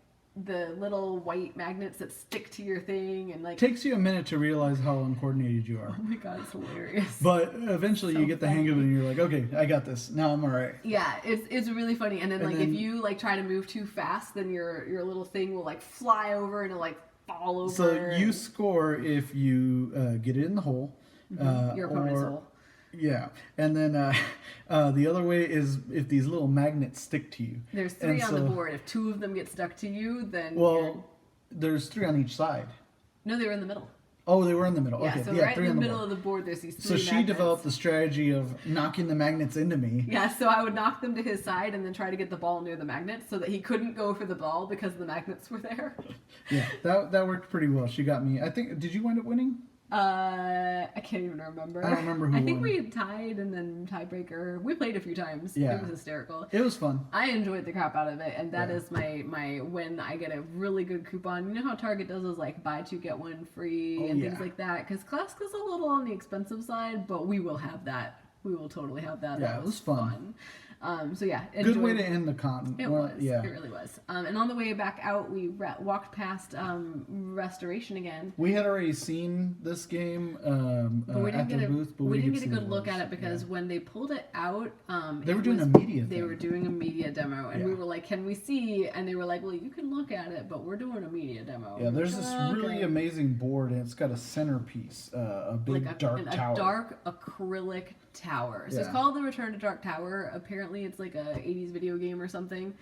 the little white magnets that stick to your thing, and like takes you a minute to realize how uncoordinated you are. Oh my god, it's hilarious. But eventually you get the hang of it and you're like, okay, I got this. Now I'm all right. Yeah, it's really funny. And then if you like try to move too fast, then your little thing will like fly over and it'll like fall over. So you score if you get it in the hole. Your opponent's hole. Yeah, and then the other way is if these little magnets stick to you. There's 3 on the board. If 2 of them get stuck to you, then there's 3 on each side. No, they were in the middle. Oh, they were in the middle. Yeah, Okay, so yeah, right three in on the the middle board. of the board, there's these So three she magnets. developed the strategy of knocking the magnets into me. Yeah, so I would knock them to his side and then try to get the ball near the magnets so that he couldn't go for the ball because the magnets were there. Yeah, that worked pretty well. She got me. I think. Did you wind up winning? I can't even remember. I don't remember who I think won. we tied and then tiebreaker. We played a few times. Yeah. It was hysterical. It was fun. I enjoyed the crap out of it, and that Yeah. is my when I get a really good coupon. You know how Target does those like buy two get one free and things yeah. like that? Because Classic is a little on the expensive side, but we will have that. We will totally have that. Yeah, That it was fun. So yeah, Good way enjoyed- to end the con. It Well, was. Yeah. It really was. And on the way back out, we walked past Restoration again. We had already seen this game But we at didn't the get booth, but we didn't didn't get a see good look was. at it because when they pulled it out, They were it doing was- a media They thing. were doing a media demo, and we Yeah. were like, "Can we see?" And they were like, "Well, you can look at it, but we're doing a media demo." Yeah, there's this Okay. really amazing board, and it's got a centerpiece, a big like dark tower. A dark acrylic tower. So it's Yeah. called the Return to Dark Tower. Apparently, it's like a 80s video game or something.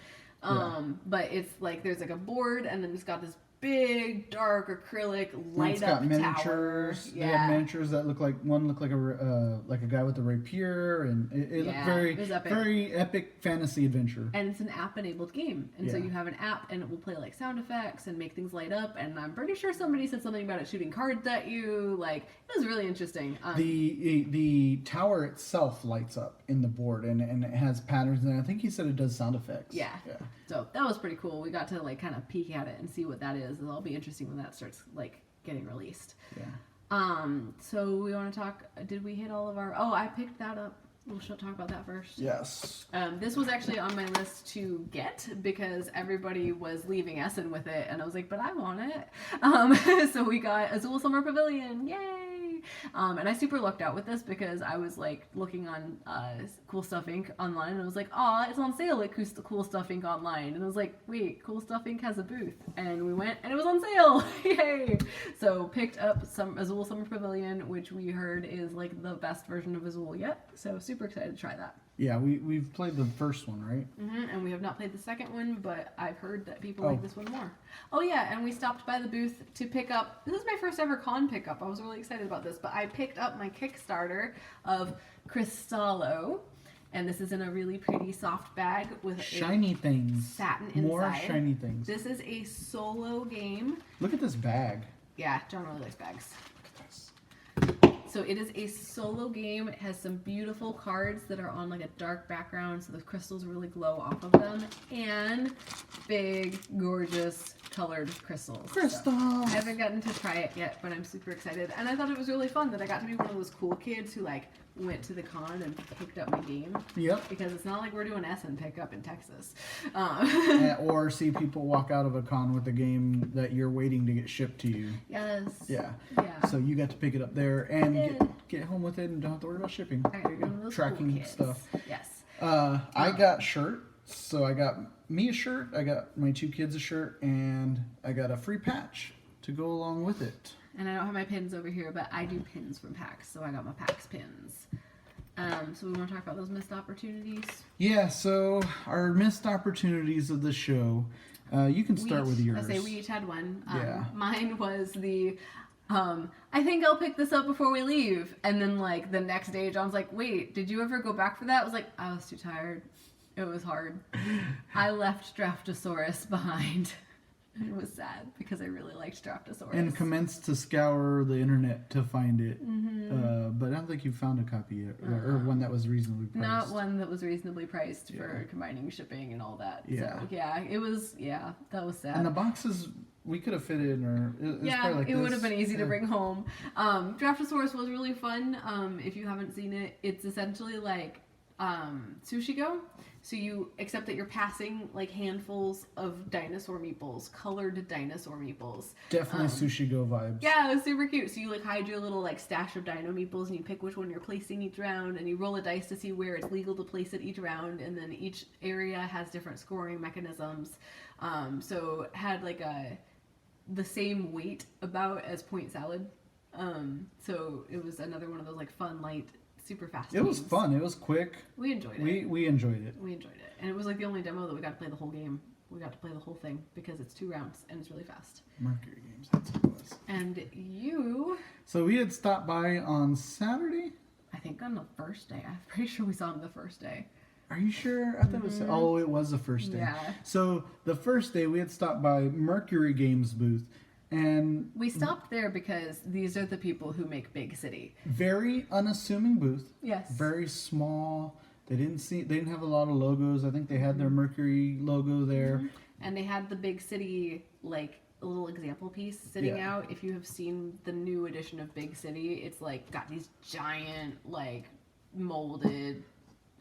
But it's like there's like a board, and then it's got this big dark acrylic light It's up got miniatures. tower. They had miniatures that look like one looked like a guy with a rapier, and it looked it was epic. very epic fantasy adventure. And it's an app-enabled game, and so Yeah. you have an app, and it will play like sound effects and make things light up. And I'm pretty sure somebody said something about it shooting cards at you. Like it was really interesting. The tower itself lights up in the board, and it has patterns, and I think he said it does sound effects. Yeah. So that was pretty cool. We got to like kind of peek at it and see what that is. It'll be interesting when that starts like getting released. Yeah. So we want to talk. Did we hit all of our? Oh, I picked that up. We'll talk about that first. Yes. This was actually on my list to get because everybody was leaving Essen with it, and I was like, but I want it. So we got Azul Summer Pavilion. Yay! And I super lucked out with this because I was like looking on Cool Stuff Inc. online, and I was like, oh, it's on sale at Cool Stuff Inc. online. And I was like, wait, Cool Stuff Inc. has a booth. And we went, and it was on sale. Yay! So picked up some Azul Summer Pavilion, which we heard is like the best version of Azul yet. So super excited to try that. Yeah, we've played the first one, right? And we have not played the second one, but I've heard that people like this one more. Oh yeah, and we stopped by the booth to pick up, this is my first ever con pickup. I was really excited about this, but I picked up my Kickstarter of Cristallo, and this is in a really pretty soft bag with Shiny things. satin inside. More shiny things. This is a solo game. Look at this bag. Yeah, John really likes bags. Look at this. So it is a solo game. It has some beautiful cards that are on like a dark background, so the crystals really glow off of them, and big, gorgeous, colored crystals. Crystal. I haven't gotten to try it yet, but I'm super excited. And I thought it was really fun that I got to be one of those cool kids who like went to the con and picked up my game. Yep. Because it's not like we're doing Essen pickup in Texas. Or see people walk out of a con with a game that you're waiting to get shipped to you. Yes. Yeah. Yeah. So you got to pick it up there and I did. get home with it and don't have to worry about shipping. I got one of those Tracking cool kids. stuff. Yes. I got shirts. So I got me a shirt, I got my two kids a shirt, and I got a free patch to go along with it. And I don't have my pins over here, but I do pins from PAX, so I got my PAX pins. So we want to talk about those missed opportunities. Yeah, so our missed opportunities of the show. You can start with yours. I say we each had one. Yeah. Mine was the, I think I'll pick this up before we leave. And then like the next day, John's like, wait, did you ever go back for that? I was like, I was too tired. It was hard. I left Draftosaurus behind. It was sad because I really liked Draftosaurus. And commenced to scour the internet to find it. Mm-hmm. But I don't think you found a copy yet, or one that was reasonably priced. Not one that was reasonably priced for combining shipping and all that. Yeah. So, yeah, it was, that was sad. And the boxes, we could have fit in, or it was probably like it this. would have been easy to bring home. Draftosaurus was really fun. If you haven't seen it, it's essentially like Sushi Go. So you accept that you're passing like handfuls of dinosaur meeples, colored dinosaur meeples. Definitely Sushi Go vibes. Yeah, it was super cute. So you like hide your little like stash of dino meeples, and you pick which one you're placing each round, and you roll a dice to see where it's legal to place it each round, and then each area has different scoring mechanisms. So it had like the same weight about as point salad. So it was another one of those like fun, light, super fast It was games. fun. It was quick. We enjoyed it. We enjoyed it. We enjoyed it, and it was like the only demo that we got to play the whole game, We got to play the whole thing because it's 2 rounds and it's really fast. Mercury Games, that's what it was. And you... So we had stopped by on Saturday? I think on the first day. I'm pretty sure we saw him the first day. Are you sure? I thought it was... Oh, it was the first day. Yeah. So the first day we had stopped by Mercury Games booth. And we stopped there because these are the people who make Big City. Very unassuming booth. Yes. Very small. They didn't have a lot of logos. I think they had their Mercury logo there. Mm-hmm. And they had the Big City, like, a little example piece sitting out. If you have seen the new edition of Big City, it's like got these giant, like, molded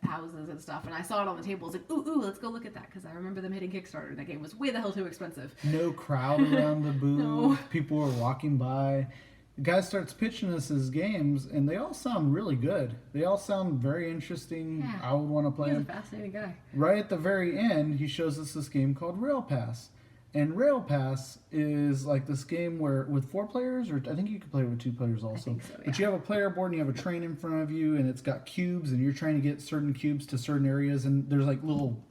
houses and stuff. And I saw it on the table. I was like, ooh, let's go look at that, because I remember them hitting Kickstarter. That game was way the hell too expensive. No crowd around the booth. No. People were walking by. The guy starts pitching us his games, and they all sound really good. They all sound very interesting. Yeah. I would want to play He's a them. fascinating guy. Right at the very end, he shows us this game called Rail Pass. And Rail Pass is like this game where with 4 players, or I think you can play with 2 players also. think so, But yeah. you have a player board and you have a train in front of you, and it's got cubes, and you're trying to get certain cubes to certain areas. And there's like little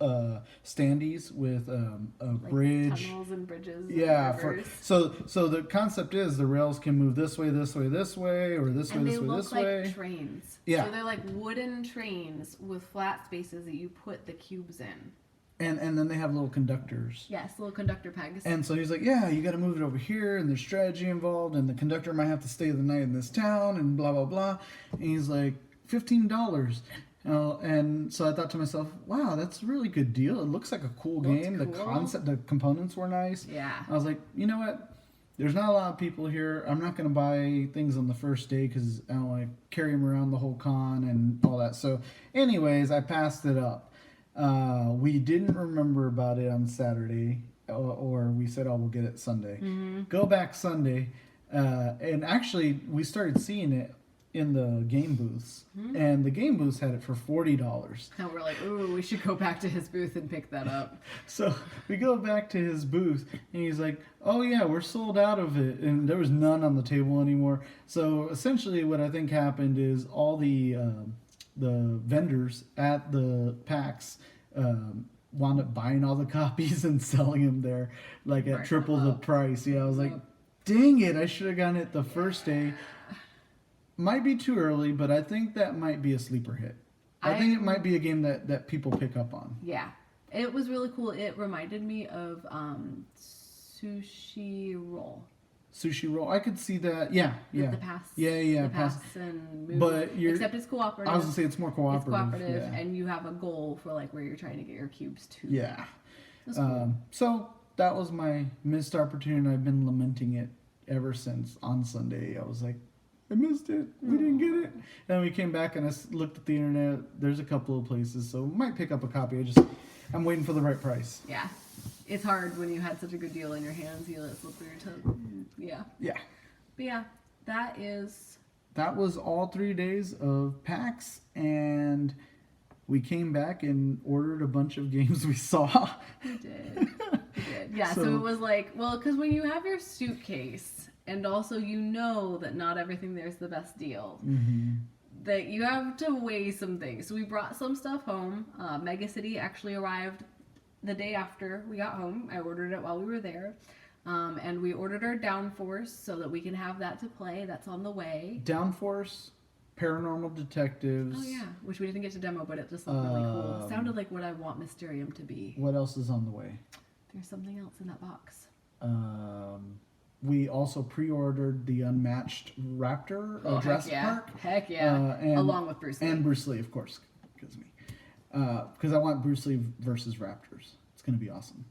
standees with a Like bridge. tunnels and bridges. Yeah, And rivers. so the concept is the rails can move this way, this way, this way, or this way, And they this way, look this like way. trains. Yeah. So they're like wooden trains with flat spaces that you put the cubes in. And then they have little conductors. Yes, little conductor pegs. And so he's like, yeah, you got to move it over here, and there's strategy involved, and the conductor might have to stay the night in this town, and blah blah blah. And he's like, $15. And so I thought to myself, wow, that's a really good deal. It looks like a cool game. The cool. concept, the components were nice. Yeah. I was like, you know what? There's not a lot of people here. I'm not going to buy things on the first day because I don't want to carry them around the whole con and all that. So anyways, I passed it up. We didn't remember about it on Saturday, or we said, oh, we'll get it Sunday. Mm-hmm. Go back Sunday. And actually, we started seeing it in the game booths. And the game booths had it for $40. And we're like, ooh, we should go back to his booth and pick that up. So we go back to his booth, and he's like, oh yeah, we're sold out of it. And there was none on the table anymore. So essentially what I think happened is all the vendors at the PAX wound up buying all the copies and selling them there, like at Right. triple the price. Yeah, I was like, dang it, I should have gotten it the first day. Might be too early, but I think that might be a sleeper hit. I think it might be a game that people pick up on. Yeah. It was really cool. It reminded me of Sushi Roll. Sushi Roll, I could see that. Yeah, yeah. The pass. Yeah, The pass. pass and move. But you're, Except it's cooperative. I was gonna say it's more cooperative. It's cooperative, yeah. and you have a goal for like where you're trying to get your cubes to. Yeah. That's cool. So that was my missed opportunity, and I've been lamenting it ever since on Sunday. I was like, I missed it. We didn't get it. And we came back and I looked at the internet. There's a couple of places, so might pick up a copy. I'm waiting for the right price. Yeah. It's hard when you had such a good deal in your hands. You let it slip through your tongue. Yeah. Yeah. But yeah, that is... That was all 3 days of PAX, and we came back and ordered a bunch of games we saw. We did. We did. Yeah, so So- it was like, well, because when you have your suitcase, and also you know that not everything there's the best deal, that you have to weigh some things. So we brought some stuff home. Mega City actually arrived the day after we got home. I ordered it while we were there. And we ordered our Downforce so that we can have that to play. That's on the way. Downforce, Paranormal Detectives. Oh yeah, which we didn't get to demo, but it just looked really cool. Sounded like what I want Mysterium to be. What else is on the way? There's something else in that box. We also pre-ordered the Unmatched Raptor Jurassic heck yeah. Park. Heck yeah. and, Along with Bruce Lee. And Bruce Lee, of course, because me. Because I want Bruce Lee versus Raptors. It's going to be awesome.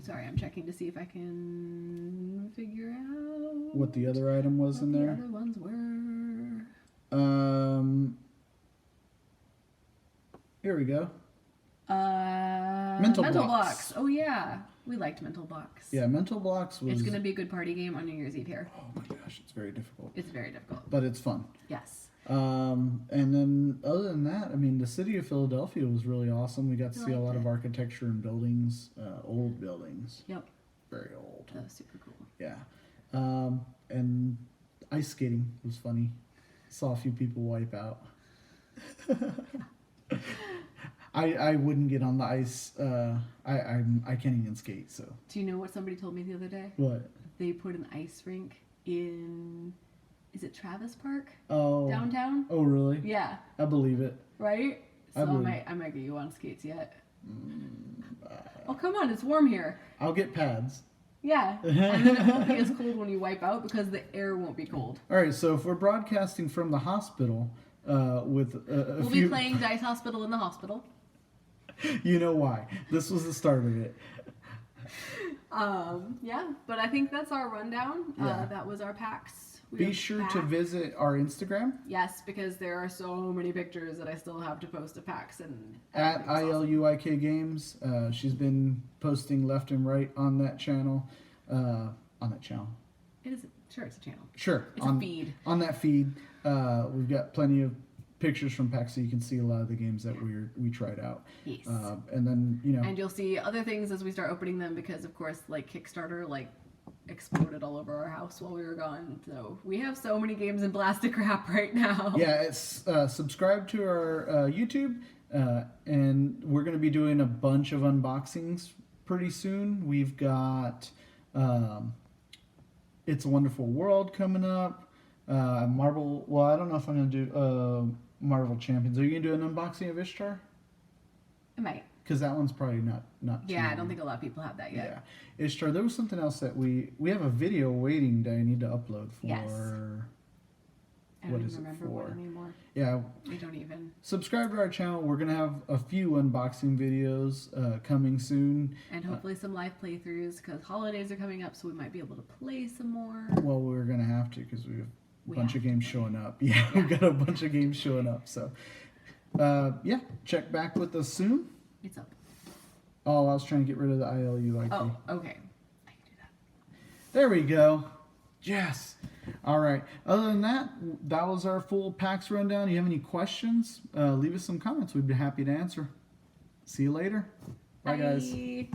Sorry, I'm checking to see if I can figure out What the other item was in the there? other ones were. Here we go. Mental Blocks. Blocks. Oh yeah, we liked Mental Blocks. Yeah, Mental Blocks was... It's gonna be a good party game on New Year's Eve here. Oh my gosh, it's very difficult. It's very difficult. But it's fun. Yes. And then other than that, I mean, the city of Philadelphia was really awesome. We got to see a lot of architecture and buildings, old buildings. Yep. Very old. That was super cool. Yeah. And ice skating was funny. Saw a few people wipe out. I wouldn't get on the ice. I can't even skate. So Do you know what somebody told me the other day? what? They put an ice rink in, is it Travis Park Oh. downtown? Oh really? Yeah, I believe it. right. So I believe- might get you on skates yet. Oh come on, it's warm here. I'll get pads. Yeah, and then it won't be as cold when you wipe out because the air won't be cold. All right. So if we're broadcasting from the hospital, with a We'll few, be playing Dice Hospital in the hospital. you know why? This was the start of it. Yeah, but I think that's our rundown. Yeah. That was our PAX. We Be are sure to back. visit our Instagram Yes, because there are so many pictures that I still have to post of PAX and at everything's awesome. ILUIK Games. She's been posting left and right on that channel. It is sure it's a channel. Sure. It's on, a feed. On that feed, we've got plenty of pictures from PAX, so you can see a lot of the games that we tried out. Yes. And then And you'll see other things as we start opening them because of course like Kickstarter exploded all over our house while we were gone. So we have so many games in plastic wrap right now. yeah, it's subscribe to our YouTube, and we're going to be doing a bunch of unboxings pretty soon. We've got It's a Wonderful World coming up. Marvel. Well, I don't know if I'm going to do Marvel Champions. Are you going to do an unboxing of Ishtar? I might. Because that one's probably not. Too Yeah, I long. don't think a lot of people have that yet. Yeah, Ishtar. There was something else that we have a video waiting that I need to upload for. Yes. I What don't is even it remember for? what anymore. Yeah, I don't even. subscribe to our channel. We're gonna have a few unboxing videos coming soon. And hopefully some live playthroughs because holidays are coming up, so we might be able to play some more. Well, we're gonna have to because we have a We bunch have of games showing up. Yeah, we've got a bunch of games showing up. So, yeah, check back with us soon. It's up. Oh, I was trying to get rid of the ILUIK. Oh, okay. I can do that. There we go. Yes. All right. Other than that, that was our full PAX rundown. You have any questions? Leave us some comments. We'd be happy to answer. See you later. Bye guys. Bye.